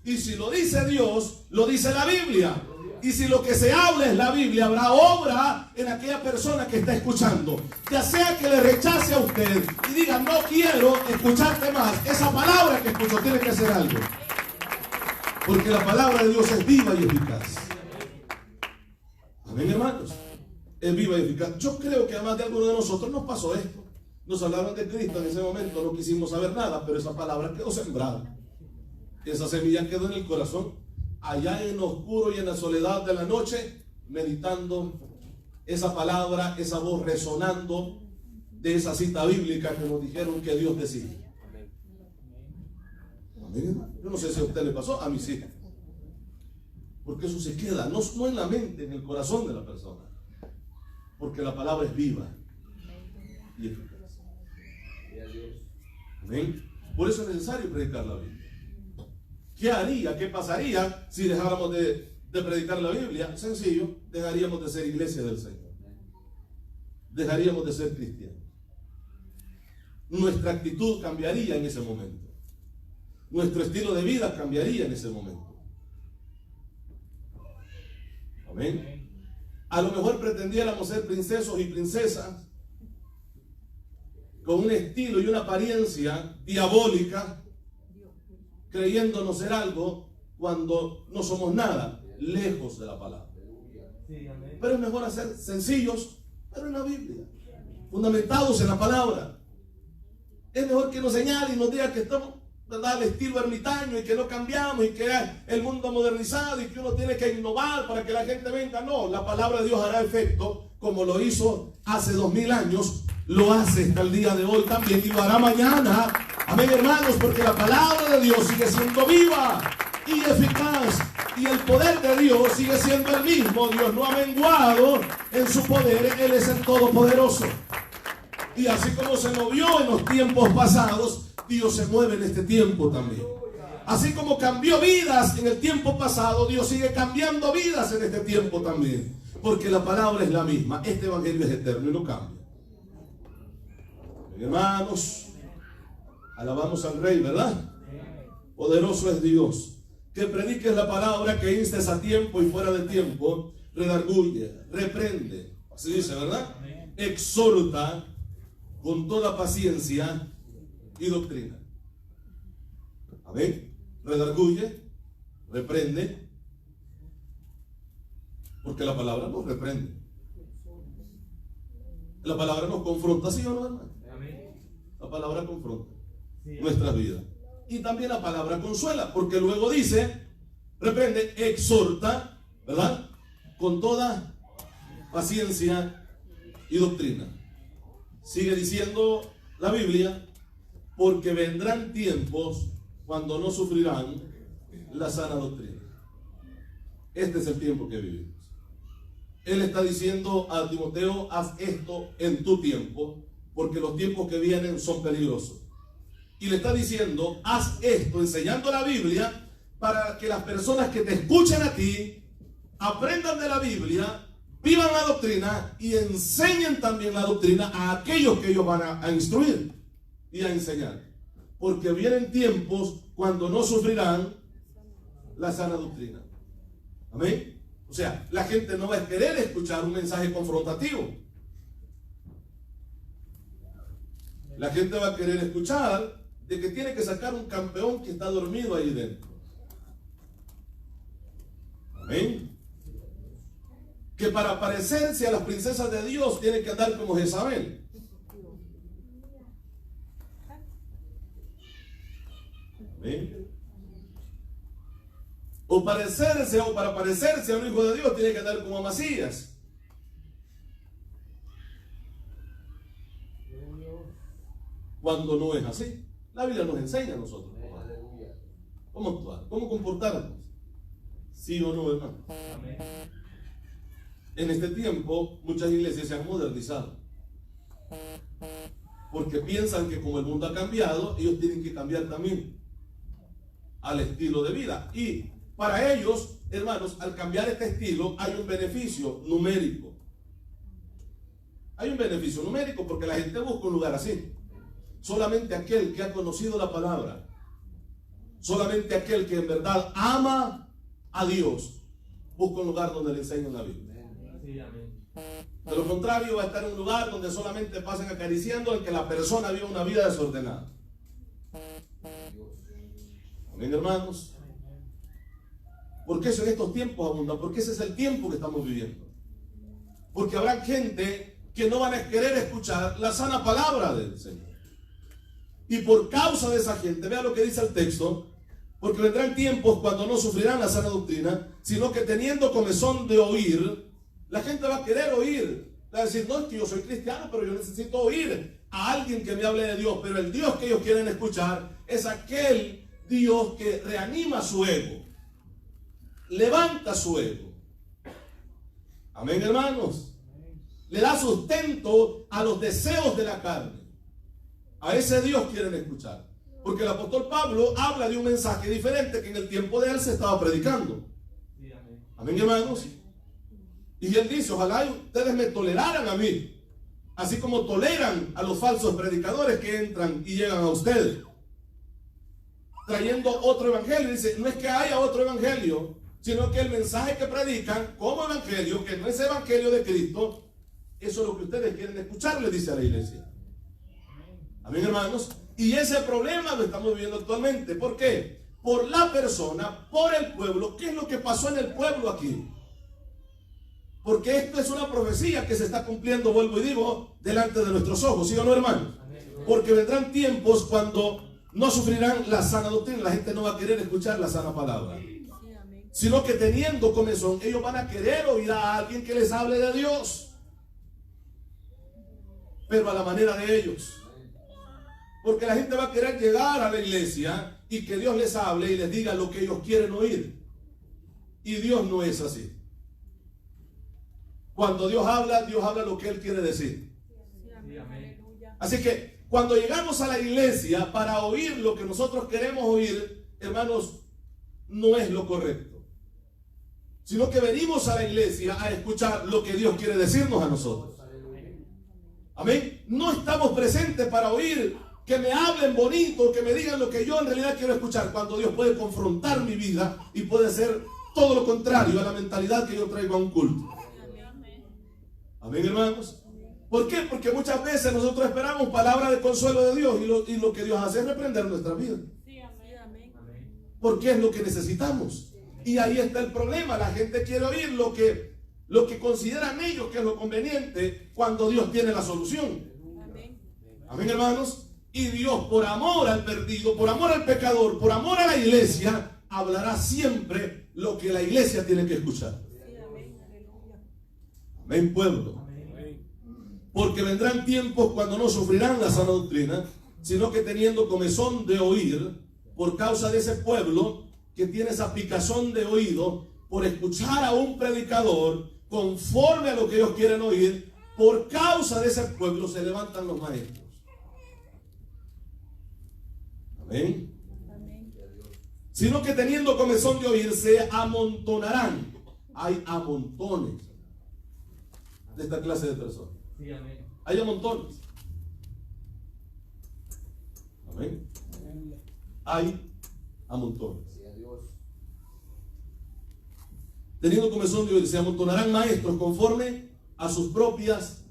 Y si lo dice Dios, lo dice la Biblia. Y si lo que se habla es la Biblia, habrá obra en aquella persona que está escuchando. Ya sea que le rechace a usted y diga, no quiero escucharte más. Esa palabra que escucho tiene que hacer algo. Porque la palabra de Dios es viva y eficaz. Amén, hermanos. Es viva y eficaz. Yo creo que además de algunos de nosotros nos pasó esto. Nos hablaron de Cristo en ese momento, no quisimos saber nada, pero esa palabra quedó sembrada. Esa semilla quedó en el corazón. Allá en lo oscuro y en la soledad de la noche, meditando esa palabra, esa voz resonando de esa cita bíblica que nos dijeron que Dios decía. Amén. Yo no sé si a usted le pasó, a mí sí. Porque eso se queda, no en la mente, en el corazón de la persona. Porque la palabra es viva y eficaz. ¿Amén? Por eso es necesario predicar la Biblia. ¿Qué haría, qué pasaría si dejáramos de predicar la Biblia? Sencillo, dejaríamos de ser iglesia del Señor. Dejaríamos de ser cristianos. Nuestra actitud cambiaría en ese momento. Nuestro estilo de vida cambiaría en ese momento. Amén. A lo mejor pretendiéramos ser princesos y princesas con un estilo y una apariencia diabólica, creyéndonos ser algo cuando no somos nada, lejos de la palabra. Pero es mejor hacer sencillos, pero en la Biblia, fundamentados en la palabra. Es mejor que nos señale y nos diga que estamos, ¿verdad?, al estilo ermitaño y que no cambiamos y que el mundo modernizado y que uno tiene que innovar para que la gente venga. No, la palabra de Dios hará efecto como lo hizo hace 2000 años, lo hace hasta el día de hoy también y lo hará mañana. Amén, hermanos, porque la palabra de Dios sigue siendo viva y eficaz y el poder de Dios sigue siendo el mismo. Dios no ha menguado en su poder, Él es el Todopoderoso. Y así como se movió en los tiempos pasados, Dios se mueve en este tiempo también. Así como cambió vidas en el tiempo pasado, Dios sigue cambiando vidas en este tiempo también. Porque la palabra es la misma. Este evangelio es eterno y no cambia. Hermanos, alabamos al Rey, ¿verdad? Poderoso es Dios. Que prediques la palabra, que instes a tiempo y fuera de tiempo, redarguye, reprende. Así dice, ¿verdad? Exhorta con toda paciencia y doctrina. Amén. Redarguye, reprende, porque la palabra nos reprende. La palabra nos confronta, ¿sí o no, hermano? La palabra confronta nuestras vidas. Y también la palabra consuela, porque luego dice, reprende, exhorta, ¿verdad?, con toda paciencia y doctrina. Sigue diciendo la Biblia, porque vendrán tiempos cuando no sufrirán la sana doctrina. Este es el tiempo que vivimos. Él está diciendo a Timoteo, haz esto en tu tiempo, porque los tiempos que vienen son peligrosos. Y le está diciendo, haz esto, enseñando la Biblia, para que las personas que te escuchen a ti, aprendan de la Biblia, vivan la doctrina y enseñen también la doctrina a aquellos que ellos van a instruir y a enseñar. Porque vienen tiempos cuando no sufrirán la sana doctrina. Amén. O sea, la gente no va a querer escuchar un mensaje confrontativo. La gente va a querer escuchar de que tiene que sacar un campeón que está dormido ahí dentro. Amén. Que para parecerse a las princesas de Dios tiene que andar como Jezabel. Amén. O para parecerse a un hijo de Dios tiene que andar como Amasías. Cuando no es así. La Biblia nos enseña a nosotros cómo actuar, cómo comportarnos. ¿Sí o no, hermano? Amén. En este tiempo muchas iglesias se han modernizado porque piensan que como el mundo ha cambiado, ellos tienen que cambiar también al estilo de vida. Y para ellos, hermanos, al cambiar este estilo hay un beneficio numérico. Hay un beneficio numérico porque la gente busca un lugar así. Solamente aquel que ha conocido la palabra, solamente aquel que en verdad ama a Dios, busca un lugar donde le enseñen la Biblia. De lo contrario, va a estar en un lugar donde solamente pasen acariciando el que la persona vive una vida desordenada. Amén, hermanos. Porque eso en estos tiempos abunda, porque ese es el tiempo que estamos viviendo. Porque habrá gente que no van a querer escuchar la sana palabra del Señor. Y por causa de esa gente, vea lo que dice el texto, porque vendrán tiempos cuando no sufrirán la sana doctrina, sino que teniendo comezón de oír, la gente va a querer oír. Va a decir, no, es que yo soy cristiano, pero yo necesito oír a alguien que me hable de Dios. Pero el Dios que ellos quieren escuchar es aquel Dios que reanima su ego, levanta su ego. Amén, hermanos. le da sustento a los deseos de la carne. A ese Dios quieren escuchar. Porque el apóstol Pablo habla de un mensaje diferente que en el tiempo de él se estaba predicando. Amén, hermanos. Y él dice, ojalá ustedes me toleraran a mí, así como toleran a los falsos predicadores que entran y llegan a ustedes trayendo otro evangelio. Dice, no es que haya otro evangelio, sino que el mensaje que predican como evangelio, que no es evangelio de Cristo, eso es lo que ustedes quieren escuchar, le dice a la iglesia. Amén, hermanos. Y ese problema lo estamos viviendo actualmente. ¿Por qué? Por la persona, por el pueblo. ¿Qué es lo que pasó en el pueblo aquí? Porque esto es una profecía que se está cumpliendo, vuelvo y digo, delante de nuestros ojos, ¿sí o no, hermanos? Porque vendrán tiempos cuando no sufrirán la sana doctrina. La gente no va a querer escuchar la sana palabra, sino que teniendo comezón, ellos van a querer oír a alguien que les hable de Dios, pero a la manera de ellos. Porque la gente va a querer llegar a la iglesia y que Dios les hable y les diga lo que ellos quieren oír. Y Dios no es así. Cuando Dios habla lo que Él quiere decir. Así que cuando llegamos a la iglesia para oír lo que nosotros queremos oír, hermanos, no es lo correcto. Sino que venimos a la iglesia a escuchar lo que Dios quiere decirnos a nosotros. Amén. No estamos presentes para oír que me hablen bonito, que me digan lo que yo en realidad quiero escuchar, cuando Dios puede confrontar mi vida y puede hacer todo lo contrario a la mentalidad que yo traigo a un culto. Amén, hermanos. ¿Por qué? Porque muchas veces nosotros esperamos palabras de consuelo de Dios y lo que Dios hace es reprender nuestra vida. Porque es lo que necesitamos. Y ahí está el problema. La gente quiere oír lo que consideran ellos que es lo conveniente, cuando Dios tiene la solución. Amén, hermanos. Y Dios, por amor al perdido, por amor al pecador, por amor a la iglesia, hablará siempre lo que la iglesia tiene que escuchar. Amén, pueblo. Porque vendrán tiempos cuando no sufrirán la sana doctrina, sino que teniendo comezón de oír, por causa de ese pueblo que tiene esa picazón de oído, por escuchar a un predicador conforme a lo que ellos quieren oír, por causa de ese pueblo se levantan los maestros. Amén. Sino que teniendo comezón de oír, se amontonarán. Hay a montones de esta clase de personas. Sí, amén. Hay a montones. Amén. Hay a montones. Teniendo comezón de oír, se amontonarán maestros conforme a sus propias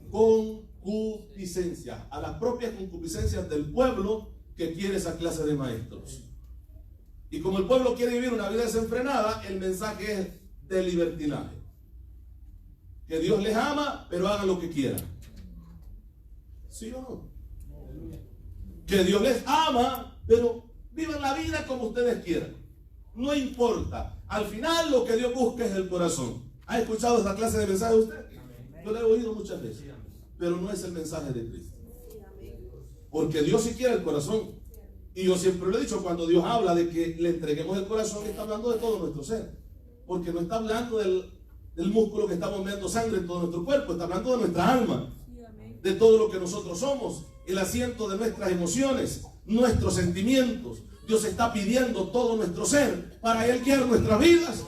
concupiscencias, a las propias concupiscencias del pueblo que quiere esa clase de maestros. Y como el pueblo quiere vivir una vida desenfrenada, el mensaje es de libertinaje. Que Dios les ama, pero hagan lo que quieran. ¿Sí o no? Que Dios les ama, pero vivan la vida como ustedes quieran. No importa. Al final lo que Dios busca es el corazón. ¿Ha escuchado esta clase de mensaje usted? Yo lo he oído muchas veces. Pero no es el mensaje de Cristo. Porque Dios sí quiere el corazón. Y yo siempre lo he dicho, cuando Dios habla de que le entreguemos el corazón, está hablando de todo nuestro ser. Porque no está hablando del músculo que está bombeando sangre en todo nuestro cuerpo, está hablando de nuestra alma, de todo lo que nosotros somos, el asiento de nuestras emociones, nuestros sentimientos. Dios está pidiendo todo nuestro ser para Él guiar nuestras vidas,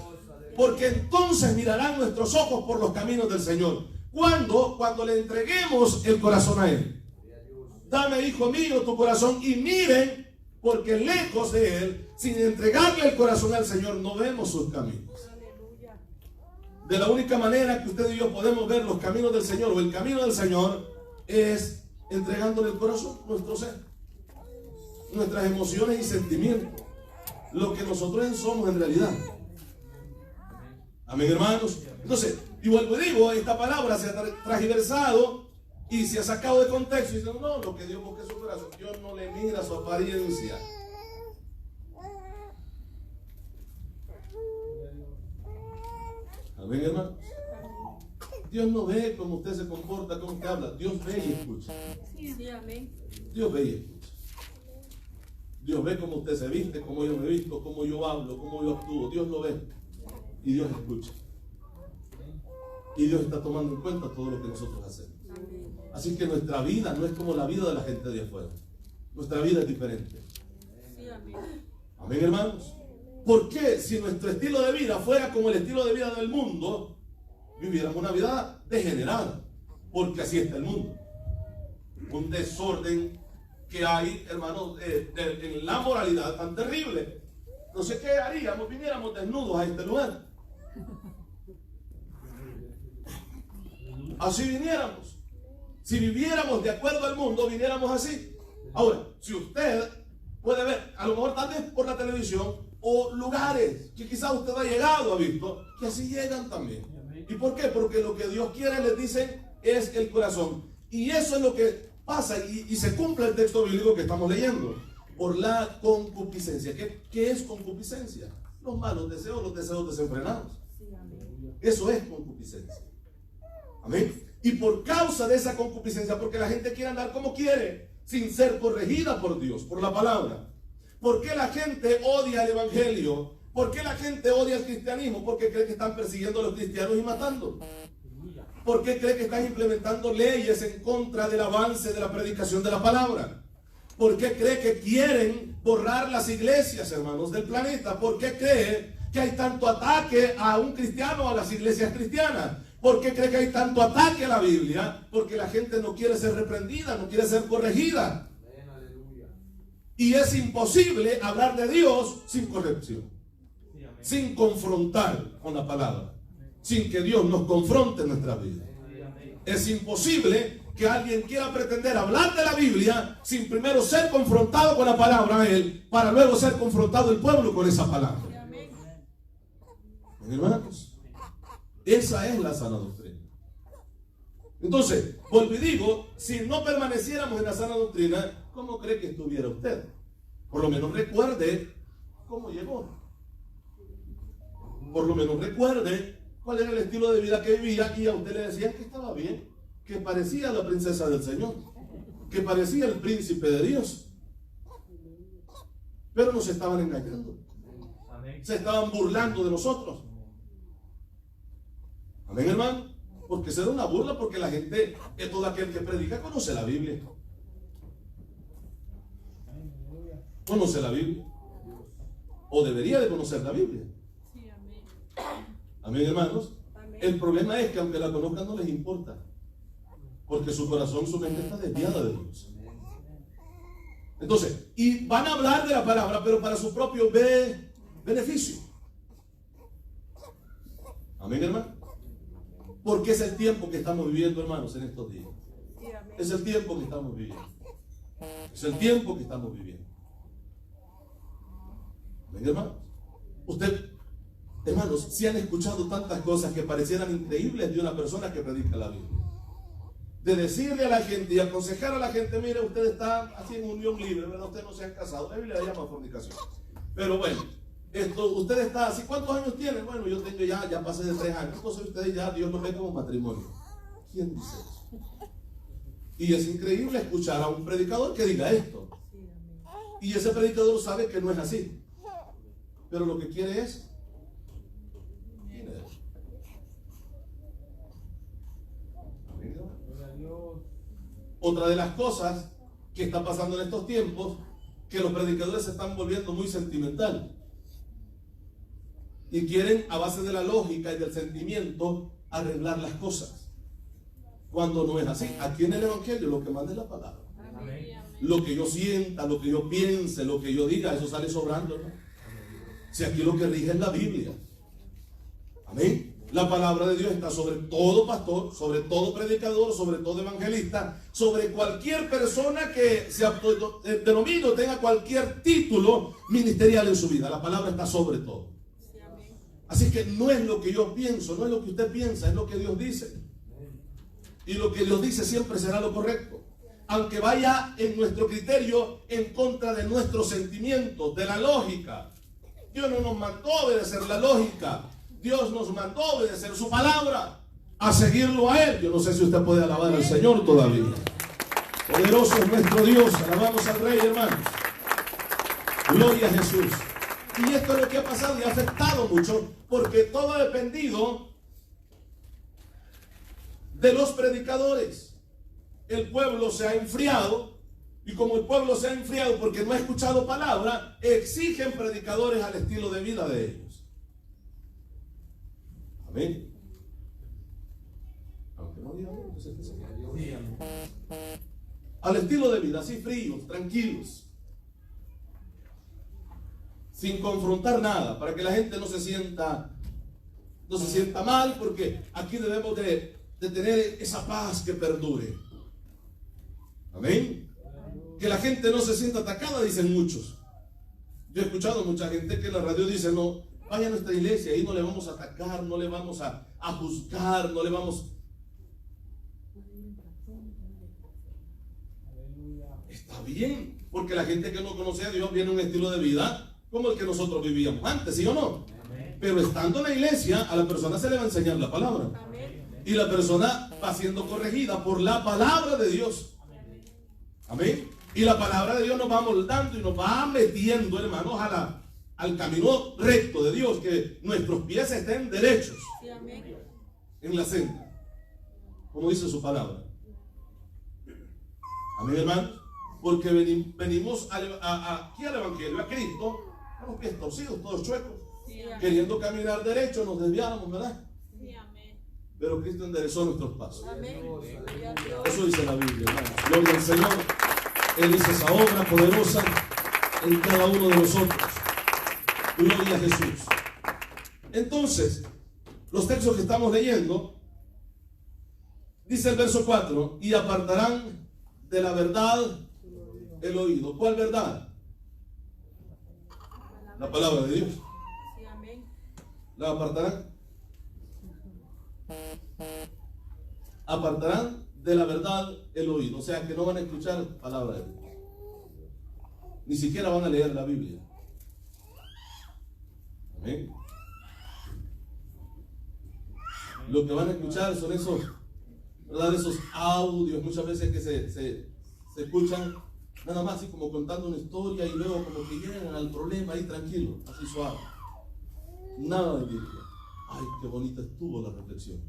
porque entonces mirarán nuestros ojos por los caminos del Señor. Cuando le entreguemos el corazón a Él. Dame, hijo mío, tu corazón, y miren, porque lejos de Él, sin entregarle el corazón al Señor, no vemos sus caminos. De la única manera que usted y yo podemos ver los caminos del Señor o el camino del Señor es entregándole el corazón, nuestro ser, nuestras emociones y sentimientos, lo que nosotros somos en realidad. Amén, hermanos. Entonces, y vuelvo y digo, esta palabra se ha transversado y se ha sacado de contexto y dicen, no, lo que Dios busca es su corazón. Dios no le mira su apariencia. Amén, hermano. Dios no ve cómo usted se comporta, cómo usted habla. Dios ve y escucha. Dios ve y escucha. Dios ve cómo usted se viste, cómo yo me visto, cómo yo hablo, cómo yo actúo. Dios lo ve y Dios escucha. Y Dios está tomando en cuenta todo lo que nosotros hacemos. Así que nuestra vida no es como la vida de la gente de afuera. Nuestra vida es diferente. Amén, hermanos. ¿Por qué si nuestro estilo de vida fuera como el estilo de vida del mundo, viviéramos una vida degenerada? Porque así está el mundo. Un desorden que hay, hermanos, en la moralidad tan terrible. Entonces, ¿qué haríamos? Viniéramos desnudos a este lugar. Así viniéramos. Si viviéramos de acuerdo al mundo, viniéramos así. Ahora, si usted puede ver, a lo mejor tal vez por la televisión, o lugares que quizás usted ha llegado, ha visto, que así llegan también. ¿Y por qué? Porque lo que Dios quiere, les dicen, es el corazón. Y eso es lo que pasa, y se cumple el texto bíblico que estamos leyendo. Por la concupiscencia. ¿Qué es concupiscencia? Los malos deseos, los deseos desenfrenados. Eso es concupiscencia. Amén. Y por causa de esa concupiscencia, porque la gente quiere andar como quiere, sin ser corregida por Dios, por la palabra. ¿Por qué la gente odia el evangelio? ¿Por qué la gente odia el cristianismo? Porque cree que están persiguiendo a los cristianos y matando. ¿Por qué cree que están implementando leyes en contra del avance de la predicación de la palabra? ¿Por qué cree que quieren borrar las iglesias, hermanos, del planeta? ¿Por qué cree que hay tanto ataque a un cristiano, a las iglesias cristianas? ¿Por qué cree que hay tanto ataque a la Biblia? Porque la gente no quiere ser reprendida, no quiere ser corregida. Y es imposible hablar de Dios sin corrección, sin confrontar con la palabra, sin que Dios nos confronte en nuestra vida. Es imposible que alguien quiera pretender hablar de la Biblia sin primero ser confrontado con la palabra a él, para luego ser confrontado el pueblo con esa palabra. Hermanos, esa es la sana doctrina. Entonces, vuelvo y digo, si no permaneciéramos en la sana doctrina, ¿cómo cree que estuviera usted? Por lo menos recuerde cómo llegó. Por lo menos recuerde cuál era el estilo de vida que vivía, y a usted le decían que estaba bien, que parecía la princesa del Señor, que parecía el príncipe de Dios. Pero nos estaban engañando. Se estaban burlando de nosotros. Amén, hermano. Porque será una burla, porque la gente, todo aquel que predica, conoce la Biblia. Conoce la Biblia. O debería de conocer la Biblia. Amén, hermanos. El problema es que aunque la conozcan, no les importa. Porque su corazón, su mente está desviada de Dios. Entonces, y van a hablar de la palabra, pero para su propio beneficio. Amén, hermano. Porque es el tiempo que estamos viviendo, hermanos, en estos días. Es el tiempo que estamos viviendo. Es el tiempo que estamos viviendo. Amén, hermanos. Usted, hermanos, si han escuchado tantas cosas que parecieran increíbles de una persona que predica la Biblia. De decirle a la gente y aconsejar a la gente, mire, usted está así en unión libre, ¿verdad? Usted no se han casado. La Biblia la llama fornicación. Pero bueno, usted está así. ¿Cuántos años tiene? Bueno, yo tengo ya pasé de 3 años. Entonces ustedes ya, Dios lo ve como matrimonio. ¿Quién dice eso? Y es increíble escuchar a un predicador que diga esto. Y ese predicador sabe que no es así. Pero lo que quiere es dinero. Otra de las cosas que está pasando en estos tiempos, que los predicadores se están volviendo muy sentimentales y quieren, a base de la lógica y del sentimiento, arreglar las cosas, cuando no es así. Aquí en el evangelio lo que manda es la palabra. Amén. Lo que yo sienta, lo que yo piense, lo que yo diga, eso sale sobrando, ¿no? Si aquí lo que rige es la Biblia. Amén. La palabra de Dios está sobre todo pastor, sobre todo predicador, sobre todo evangelista, sobre cualquier persona que se denomine o tenga cualquier título ministerial en su vida. La palabra está sobre todo. Así que no es lo que yo pienso, no es lo que usted piensa, es lo que Dios dice. Y lo que Dios dice siempre será lo correcto. Aunque vaya en nuestro criterio en contra de nuestros sentimientos, de la lógica. Dios no nos mandó a obedecer la lógica. Dios nos mandó a obedecer su palabra, a seguirlo a Él. Yo no sé si usted puede alabar al Señor todavía. Poderoso es nuestro Dios. Alabamos al Rey, hermanos. Gloria a Jesús. Y esto es lo que ha pasado y ha afectado mucho, porque todo ha dependido de los predicadores. El pueblo se ha enfriado, y como el pueblo se ha enfriado porque no ha escuchado palabra, exigen predicadores al estilo de vida de ellos. Amén. Aunque no digan, al estilo de vida, así fríos, tranquilos, sin confrontar nada, para que la gente no se sienta mal, porque aquí debemos de tener esa paz que perdure. Amén. Que la gente no se sienta atacada, dicen muchos. Yo he escuchado mucha gente que en la radio dice: no, vaya a nuestra iglesia, ahí no le vamos a atacar, no le vamos a juzgar, no le vamos... Está bien, porque la gente que no conoce a Dios viene a un estilo de vida como el que nosotros vivíamos antes, ¿sí o no? Pero estando en la iglesia, a la persona se le va a enseñar la palabra. Y la persona va siendo corregida por la palabra de Dios. Amén. Y la palabra de Dios nos va moldando y nos va metiendo, hermanos, al camino recto de Dios, que nuestros pies estén derechos en la senda, como dice su palabra. Amén, hermanos. Porque venimos aquí al Evangelio, a Cristo, con los pies torcidos, todos chuecos, queriendo caminar derecho, nos desviamos, ¿verdad? Pero Cristo enderezó nuestros pasos. Eso dice la Biblia, hermanos. Gloria al Señor. Él hizo esa obra poderosa en cada uno de nosotros. Gloria a Jesús. Entonces, los textos que estamos leyendo, dice el verso 4: y apartarán de la verdad el oído. ¿Cuál verdad? La palabra de Dios. La apartarán de la verdad el oído. O sea que no van a escuchar palabra de Dios, ni siquiera van a leer la Biblia. Amén. Lo que van a escuchar son esos, ¿verdad?, esos audios muchas veces que se escuchan nada más así como contando una historia, y luego como que llegan al problema ahí tranquilo, así suave. Nada de Biblia. Ay, qué bonita estuvo la reflexión.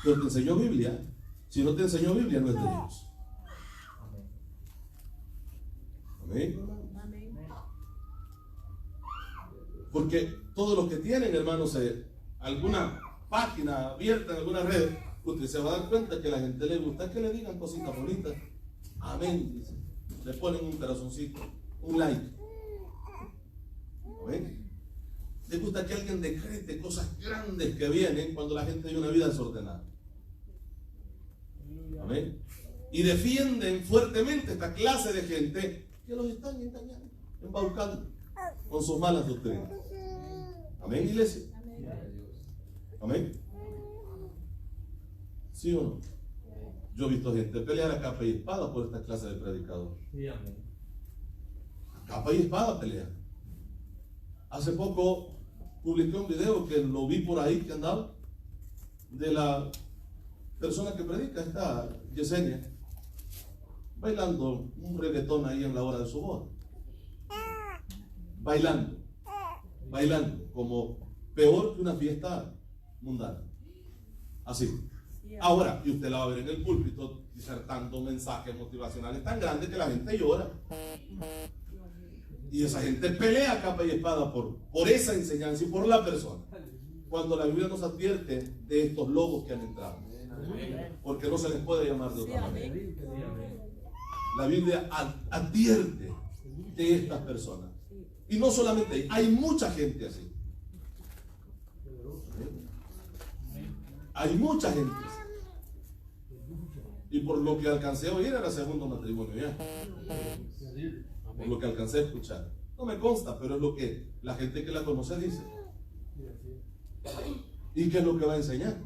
Pero te enseñó Biblia. Si no te enseñó Biblia, no es de Dios. Amén. Porque todos los que tienen, hermanos, alguna página abierta en alguna red, usted se va a dar cuenta que a la gente le gusta que le digan cositas bonitas. Amén, dice. Le ponen un corazoncito, un like. Amén. Le gusta que alguien decrete cosas grandes que vienen cuando la gente vive una vida desordenada. Amén. Y defienden fuertemente esta clase de gente que los están engañando, embaucando con sus malas doctrinas. Amén, iglesia. Amén. ¿Sí o no? Yo he visto gente pelear a capa y espada por esta clase de predicador. A capa y espada pelear. Hace poco publiqué un video que lo vi por ahí, que andaba, de la persona que predica, esta Yesenia, bailando un reggaetón ahí en la hora de su boda. Bailando, como peor que una fiesta mundana. Así. Ahora, y usted la va a ver en el púlpito disertando mensajes motivacionales tan grandes que la gente llora. Y esa gente pelea capa y espada por esa enseñanza y por la persona. Cuando la Biblia nos advierte de estos lobos que han entrado. Porque no se les puede llamar de otra manera. La Biblia advierte de estas personas. Y no solamente hay mucha gente así. Hay mucha gente así. Y por lo que alcancé a oír, era segundo matrimonio ya. Por lo que alcancé a escuchar. No me consta, pero es lo que la gente que la conoce dice. ¿Y qué es lo que va a enseñar?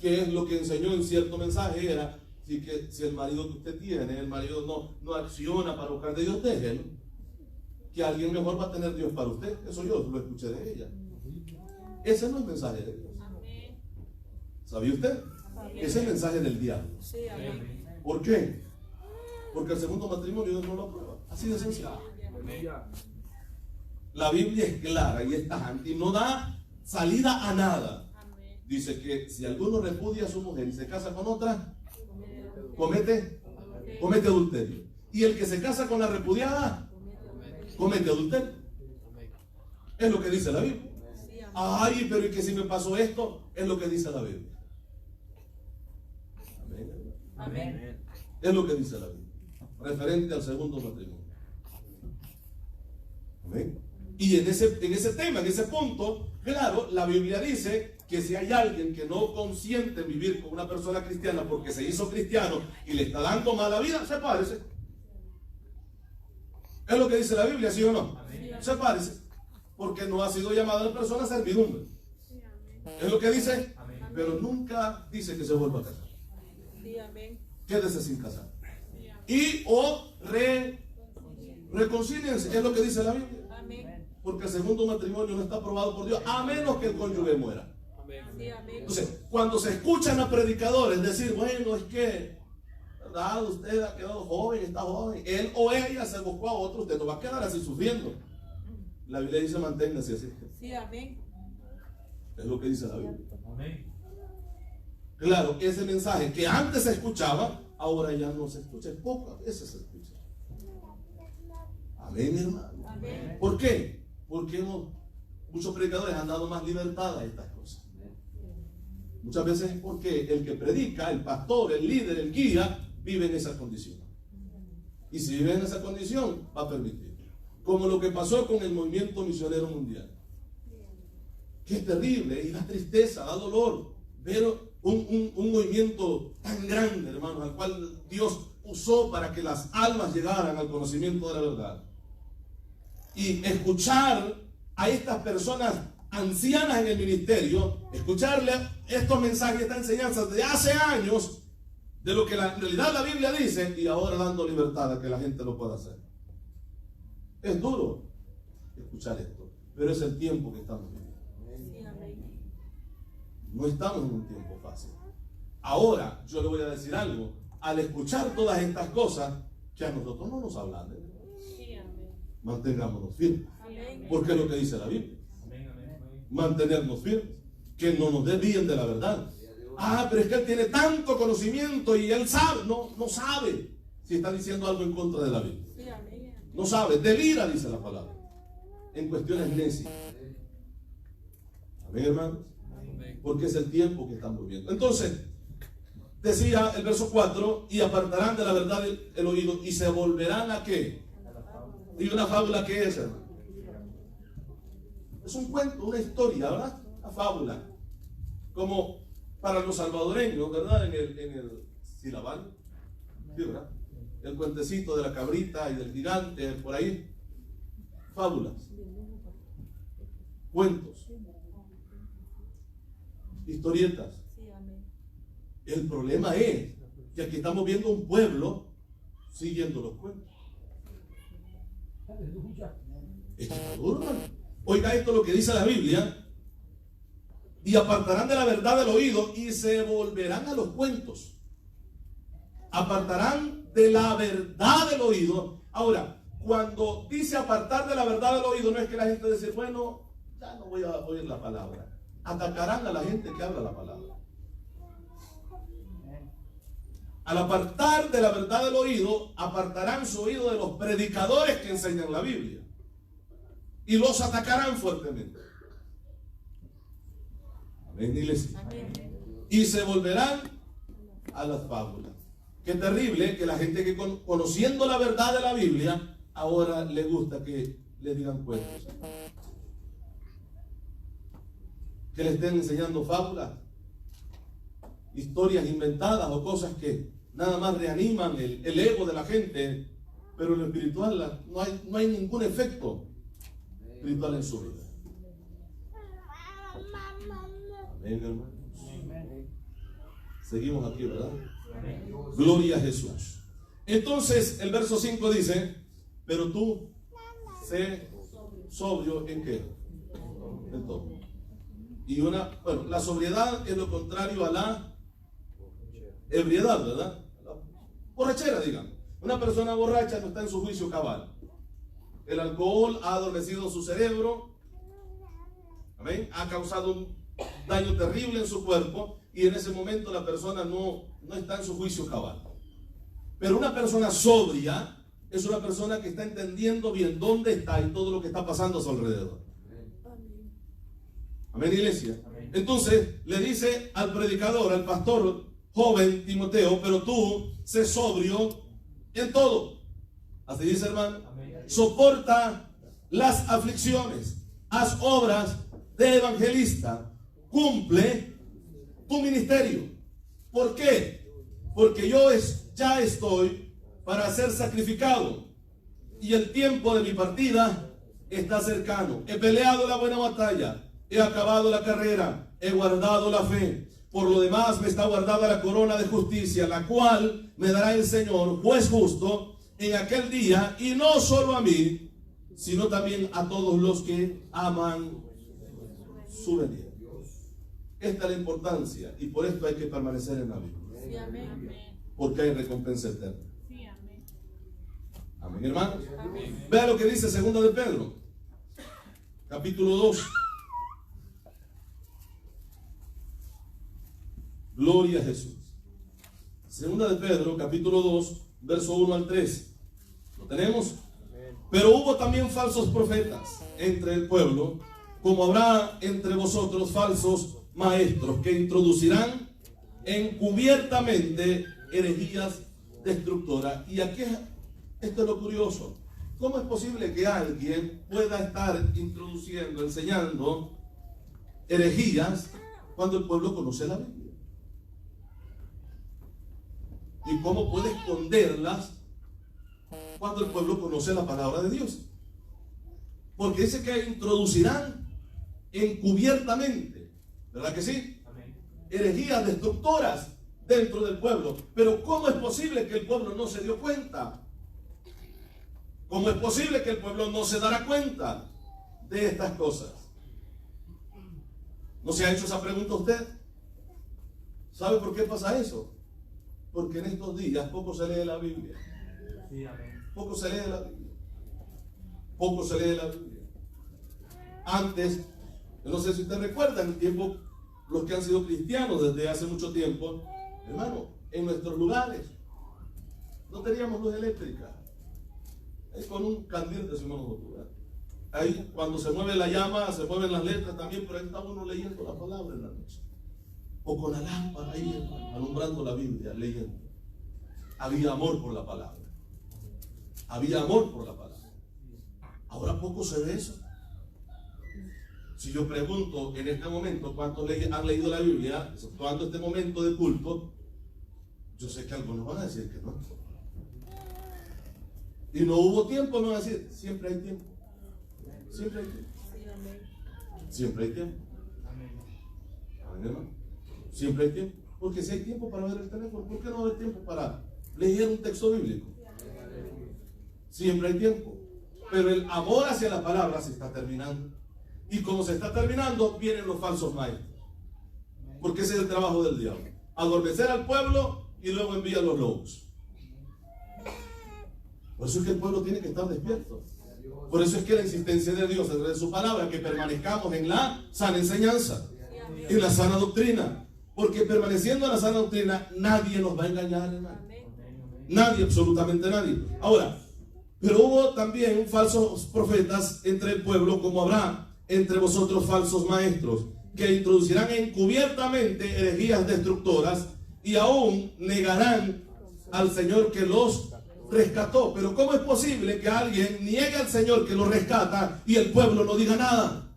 ¿Qué es lo que enseñó en cierto mensaje? Era si el marido que usted tiene, el marido no acciona para buscar de Dios, déjelo. Que alguien mejor va a tener Dios para usted. Eso yo lo escuché de ella. Ese no es el mensaje de Dios. ¿Sabía usted? Ese es el mensaje del diablo. ¿Por qué? Porque el segundo matrimonio Dios no lo aprueba. Así de sencillo. La Biblia es clara y es tajante y no da salida a nada. dice que si alguno repudia a su mujer y se casa con otra, comete adulterio. Y el que se casa con la repudiada, comete adulterio. Es lo que dice la Biblia. Ay, pero ¿y que si me pasó esto? Es lo que dice la Biblia. Amén. Es lo que dice la Biblia, referente al segundo matrimonio. Amén. Y en ese tema, en ese punto, claro, la Biblia dice que si hay alguien que no consiente vivir con una persona cristiana porque se hizo cristiano y le está dando mala vida, sepárese. Es lo que dice la Biblia, ¿sí o no? Sepárese, porque no ha sido llamada la persona a servidumbre. Es lo que dice, pero nunca dice que se vuelva a casar. Quédese sin casar. Y o reconcíliense, es lo que dice la Biblia. Porque el segundo matrimonio no está aprobado por Dios, a menos que el cónyuge muera. Entonces, cuando se escuchan a predicadores decir, bueno, es que, ¿verdad? Usted ha quedado joven, está joven, él o ella se buscó a otro, usted no va a quedar así sufriendo. La Biblia dice, manténgase así. Sí, amén. Es lo que dice la Biblia. Claro, ese mensaje que antes se escuchaba, ahora ya no se escucha, pocas veces se escucha. Amén, mi hermano. Amén. ¿Por qué? Porque muchos predicadores han dado más libertad a estas cosas. Muchas veces es porque el que predica, el pastor, el líder, el guía, vive en esa condición. Y si vive en esa condición, va a permitir. Como lo que pasó con el movimiento misionero mundial. Qué terrible, y da tristeza, da dolor ver un movimiento tan grande, hermanos, al cual Dios usó para que las almas llegaran al conocimiento de la verdad. Y escuchar a estas personas ancianas en el ministerio, escucharle estos mensajes, esta enseñanza de hace años, de lo que en realidad la Biblia dice, y ahora dando libertad a que la gente lo pueda hacer. Es duro escuchar esto, pero es el tiempo que estamos viviendo. No estamos en un tiempo fácil. Ahora, yo le voy a decir algo. Al escuchar todas estas cosas, que a nosotros no nos hablan de mantengámonos firmes. Porque es lo que dice la Biblia. Mantenernos firmes. Que no nos desvíen de la verdad. Ah, pero es que él tiene tanto conocimiento y él sabe. No sabe si está diciendo algo en contra de la Biblia. No sabe, delira, dice la palabra. En cuestiones necias. Amén, hermanos. Porque es el tiempo que estamos viviendo. Entonces, decía el verso 4, y apartarán de la verdad el oído y se volverán a ¿qué? Y una fábula que es, hermano. Es un cuento, una historia, ¿verdad? Una fábula. Como para los salvadoreños, ¿verdad? En el silabal, ¿sí, verdad? El cuentecito de la cabrita y del gigante, por ahí. Fábulas. Cuentos. Historietas. El problema es que aquí estamos viendo un pueblo siguiendo los cuentos. Esto está duro, hermano. Oiga esto lo que dice la Biblia. Y apartarán de la verdad del oído y se volverán a los cuentos. Apartarán de la verdad del oído. Ahora, cuando dice apartar de la verdad del oído, no es que la gente dice, bueno, ya no voy a oír la palabra. Atacarán a la gente que habla la palabra. Al apartar de la verdad del oído, apartarán su oído de los predicadores que enseñan la Biblia. Y los atacarán fuertemente. Amén, iglesia. Y se volverán a las fábulas. Qué terrible que la gente que conociendo la verdad de la Biblia, ahora le gusta que le digan cuentos. Que le estén enseñando fábulas, historias inventadas o cosas que nada más reaniman el ego de la gente, pero en lo espiritual no hay ningún efecto espiritual en su vida. Amén, hermanos. Seguimos aquí, ¿verdad? Gloria a Jesús. Entonces el verso 5 dice, pero tú sé sobrio en qué, en todo. Y la sobriedad es lo contrario a la ebriedad, ¿verdad? La borrachera, digan. Una persona borracha no está en su juicio cabal. El alcohol ha adormecido su cerebro. Amén. Ha causado daño terrible en su cuerpo, y en ese momento la persona no está en su juicio cabal. Pero una persona sobria es una persona que está entendiendo bien dónde está y todo lo que está pasando a su alrededor. Amén, iglesia. Entonces le dice al predicador, al pastor joven Timoteo: pero tú sé sobrio en todo. Así dice, hermano. Soporta las aflicciones, haz obras de evangelista, cumple tu ministerio. ¿Por qué? Porque yo ya estoy para ser sacrificado y el tiempo de mi partida está cercano. He peleado la buena batalla, he acabado la carrera, he guardado la fe. Por lo demás me está guardada la corona de justicia, la cual me dará el Señor, juez justo, en aquel día, y no solo a mí, sino también a todos los que aman su venida. Esta es la importancia, y por esto hay que permanecer en la Biblia. Sí, amén. Porque hay recompensa eterna. Sí, amén. Amén, hermanos. Amén. Vea lo que dice 2 de Pedro, capítulo 2. Gloria a Jesús. 2 de Pedro, capítulo 2, verso 1 al 3. ¿Lo tenemos? Pero hubo también falsos profetas entre el pueblo, como habrá entre vosotros falsos maestros, que introducirán encubiertamente herejías destructoras. Y aquí esto es lo curioso. ¿Cómo es posible que alguien pueda estar introduciendo, enseñando herejías cuando el pueblo conoce la Biblia? ¿Y cómo puede esconderlas cuando el pueblo conoce la palabra de Dios? Porque dice que introducirán encubiertamente, ¿verdad que sí? Herejías destructoras dentro del pueblo. Pero ¿cómo es posible que el pueblo no se dio cuenta? ¿Cómo es posible que el pueblo no se dará cuenta de estas cosas? ¿No se ha hecho esa pregunta usted? ¿Sabe por qué pasa eso? Porque en estos días poco se lee la Biblia. Poco se lee la Biblia. Poco se lee la Biblia. Antes, yo no sé si usted recuerda, en el tiempo, los que han sido cristianos desde hace mucho tiempo, hermano, en nuestros lugares no teníamos luz eléctrica. Ahí con un candil decimos nosotros. Ahí cuando se mueve la llama, se mueven las letras también, pero ahí está uno leyendo la palabra en la noche. O con la lámpara ahí, hermano, alumbrando la Biblia, leyendo. Había amor por la palabra. Había amor por la palabra. Ahora poco se ve eso. Si yo pregunto en este momento cuántos han leído la Biblia, exceptuando este momento de culto, yo sé que algunos van a decir que no. Y no hubo tiempo, no van a decir, siempre hay tiempo. Siempre hay tiempo. Siempre hay tiempo. Amén, hermano. Siempre hay tiempo. Porque si hay tiempo para ver el teléfono, ¿por qué no hay tiempo para leer un texto bíblico? Siempre hay tiempo. Pero el amor hacia la palabra se está terminando. Y como se está terminando, vienen los falsos maestros. Porque ese es el trabajo del diablo. Adormecer al pueblo y luego envía a los lobos. Por eso es que el pueblo tiene que estar despierto. Por eso es que la insistencia de Dios es de su palabra, que permanezcamos en la sana enseñanza, en la sana doctrina. Porque permaneciendo en la sana doctrina, nadie nos va a engañar, hermano. Nadie, absolutamente nadie. Ahora, pero hubo también falsos profetas entre el pueblo, como habrá entre vosotros falsos maestros, que introducirán encubiertamente herejías destructoras y aún negarán al Señor que los rescató. Pero ¿cómo es posible que alguien niegue al Señor que los rescata y el pueblo no diga nada?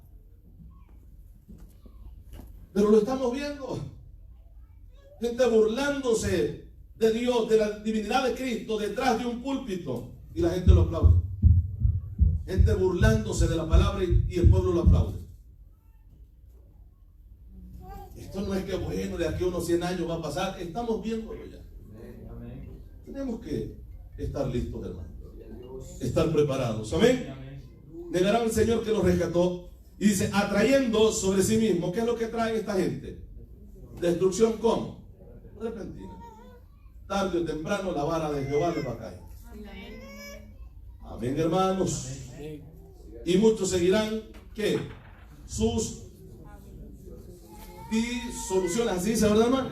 Pero lo estamos viendo. Gente burlándose de Dios, de la divinidad de Cristo, detrás de un púlpito, y la gente lo aplaude. Gente burlándose de la palabra y el pueblo lo aplaude. Esto no es que bueno, de aquí a unos 100 años va a pasar. Estamos viéndolo ya. Tenemos que estar listos, hermano. Estar preparados. Amén. Negarán al Señor que los rescató. Y dice, atrayendo sobre sí mismo. ¿Qué es lo que traen esta gente? Destrucción, ¿cómo? Repentina. Tarde o temprano la vara de Jehová les va a caer. Amén, hermanos. Y muchos seguirán, ¿qué? Sus disoluciones. Así dice, ¿verdad, hermano?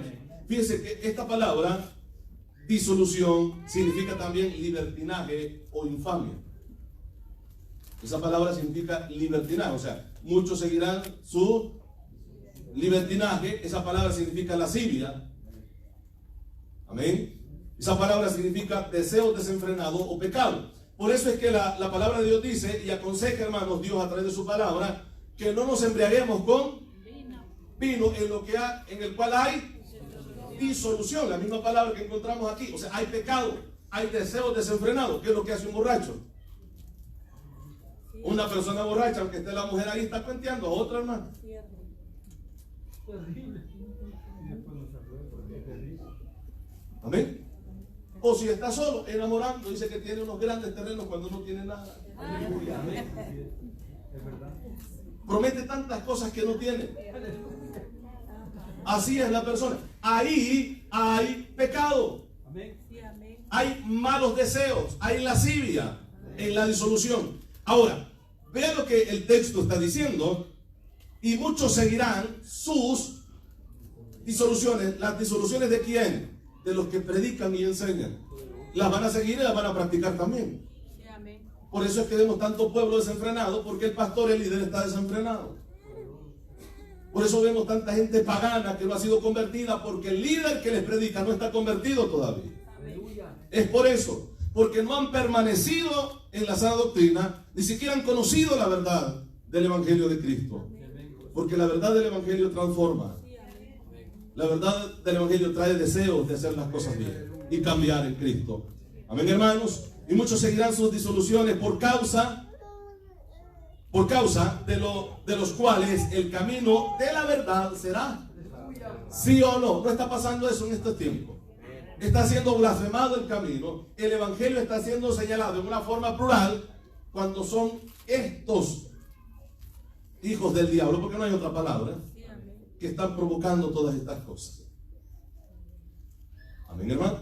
Fíjense que esta palabra, disolución, significa también libertinaje o infamia. Esa palabra significa libertinaje, o sea, muchos seguirán su libertinaje. Esa palabra significa lascivia. Amén. Esa palabra significa deseo desenfrenado o pecado. Por eso es que la palabra de Dios dice y aconseja, hermanos, Dios a través de su palabra, que no nos embriaguemos con vino en el cual hay disolución. La misma palabra que encontramos aquí. O sea, hay pecado, hay deseo desenfrenado. ¿Qué es lo que hace un borracho? Una persona borracha, aunque esté la mujer ahí, está cuenteando a otra, hermano. Amén. O si está solo, enamorando, dice que tiene unos grandes terrenos cuando no tiene nada. Promete tantas cosas que no tiene. Así es la persona. Ahí hay pecado. Hay malos deseos, hay lascivia en la disolución. Ahora, vean lo que el texto está diciendo. Y muchos seguirán sus disoluciones. ¿Las disoluciones de quién? De los que predican y enseñan. Las van a seguir y las van a practicar también. Por eso es que vemos tanto pueblo desenfrenado, porque el pastor, el líder, está desenfrenado. Por eso vemos tanta gente pagana que no ha sido convertida, porque el líder que les predica no está convertido todavía. Es por eso, porque no han permanecido en la sana doctrina, ni siquiera han conocido la verdad del Evangelio de Cristo. Porque la verdad del Evangelio transforma. La verdad del Evangelio trae deseos de hacer las cosas bien y cambiar en Cristo. Amén, hermanos. Y muchos seguirán sus disoluciones por causa de los cuales el camino de la verdad será. ¿Sí o no? No está pasando eso en estos tiempos. Está siendo blasfemado el camino. El Evangelio está siendo señalado en una forma plural cuando son estos hijos del diablo, porque no hay otra palabra, que están provocando todas estas cosas. Amén, hermano.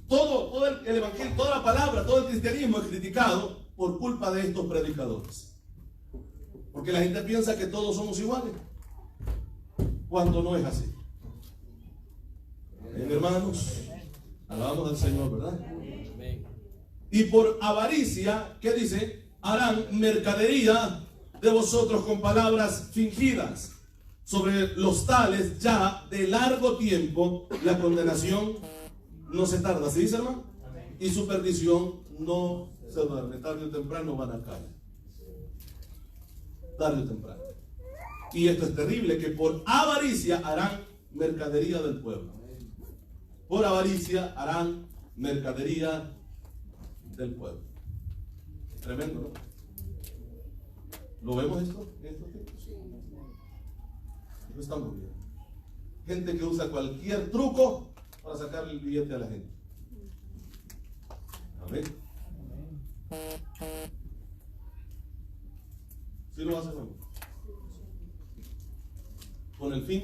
Todo el Evangelio, toda la palabra, todo el cristianismo es criticado por culpa de estos predicadores. Porque la gente piensa que todos somos iguales, cuando no es así. Amén, hermanos. Alabamos al Señor, ¿verdad? Y por avaricia, ¿qué dice? Harán mercadería de vosotros con palabras fingidas. Sobre los tales ya de largo tiempo la condenación no se tarda. ¿Sí dice, hermano? Y su perdición no se duerme. Tarde o temprano van a caer. Tarde o temprano. Y esto es terrible, que por avaricia harán mercadería del pueblo. Por avaricia harán mercadería del pueblo. Tremendo, ¿no? ¿Lo vemos esto en estos tiempos? No estamos bien. Gente que usa cualquier truco para sacar el billete a la gente. Amén. ¿Sí lo hacen o no? Con el fin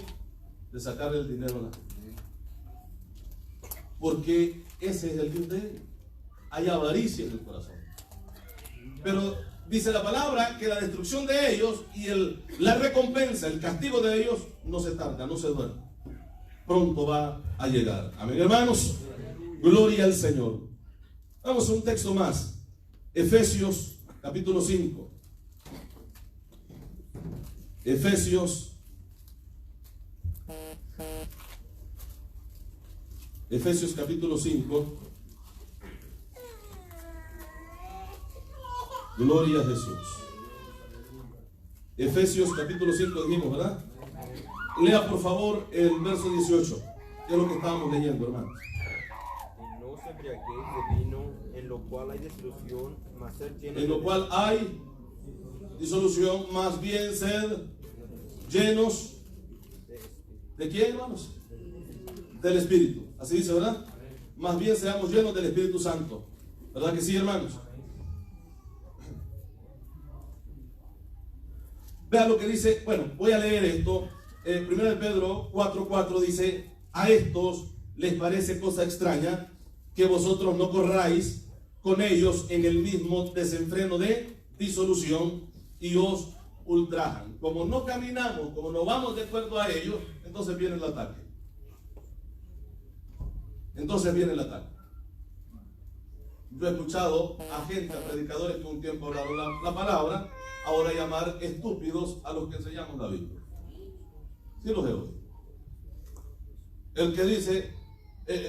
de sacarle el dinero a la gente. Porque ese es el fin de ellos. Hay avaricia en el corazón. Pero dice la palabra que la destrucción de ellos y la recompensa, el castigo de ellos no se tarda, no se duerme. Pronto va a llegar. Amén, hermanos. Gloria al Señor. Vamos a un texto más. Efesios capítulo 5. Efesios capítulo 5. Gloria a Jesús. Efesios capítulo 5 dijimos, ¿verdad? Lea por favor el verso 18, que es lo que estábamos leyendo, hermanos. Y no se embriaguéis de vino, en lo cual hay disolución, mas sed llenos en lo cual hay disolución, más bien sed llenos ¿de quién, hermanos? Del Espíritu. Así dice, ¿verdad? Más bien seamos llenos del Espíritu Santo. ¿Verdad que sí, hermanos? Vean lo que dice. Bueno, voy a leer esto. 1 de Pedro 4:4 dice: a estos les parece cosa extraña que vosotros no corráis con ellos en el mismo desenfreno de disolución y os ultrajan. Como no caminamos, como no vamos de acuerdo a ellos, entonces viene el ataque. Entonces viene el ataque. Yo he escuchado a gente, a predicadores que un tiempo hablaron la palabra, ahora llamar estúpidos a los que enseñamos la Biblia. Sí los he oído. El que dice,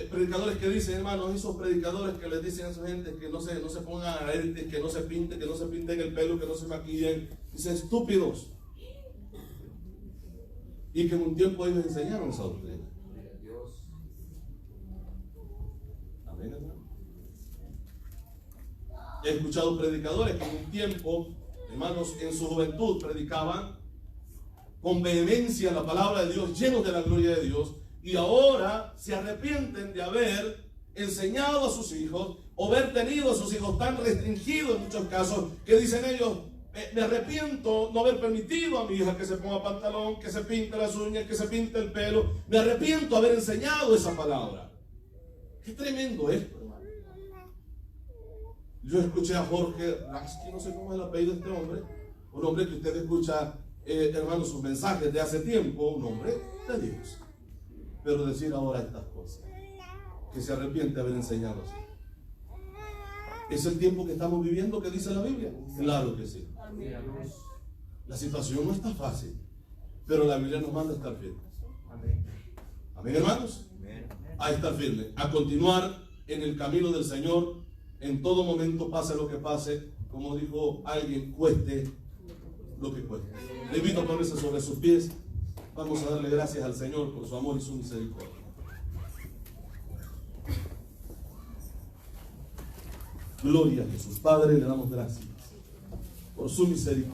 predicadores que dicen, hermanos, esos predicadores que les dicen a esa gente que no se pongan aretes, que no se pinten el pelo, que no se maquillen, dicen estúpidos. Y que en un tiempo ellos enseñaron esa doctrina. Amén, hermano. He escuchado predicadores que en un tiempo, hermanos, en su juventud predicaban con vehemencia la palabra de Dios, llenos de la gloria de Dios, y ahora se arrepienten de haber enseñado a sus hijos o haber tenido a sus hijos tan restringidos en muchos casos, que dicen ellos, me arrepiento no haber permitido a mi hija que se ponga pantalón, que se pinte las uñas, que se pinte el pelo, me arrepiento haber enseñado esa palabra. Qué tremendo esto, hermano. Yo escuché a Jorge Rasky, no sé cómo es el apellido de este hombre, un hombre que usted escucha, hermano, sus mensajes de hace tiempo, un hombre de Dios. Pero decir ahora estas cosas, que se arrepiente de haber enseñado así. ¿Es el tiempo que estamos viviendo que dice la Biblia? Claro que sí. La situación no está fácil, pero la Biblia nos manda a estar firmes. Amén, hermanos. A estar firmes, a continuar en el camino del Señor, en todo momento, pase lo que pase, como dijo alguien, cueste lo que cueste. Le invito a ponerse sobre sus pies. Vamos a darle gracias al Señor por su amor y su misericordia. Gloria a Jesús. Padre, le damos gracias por su misericordia.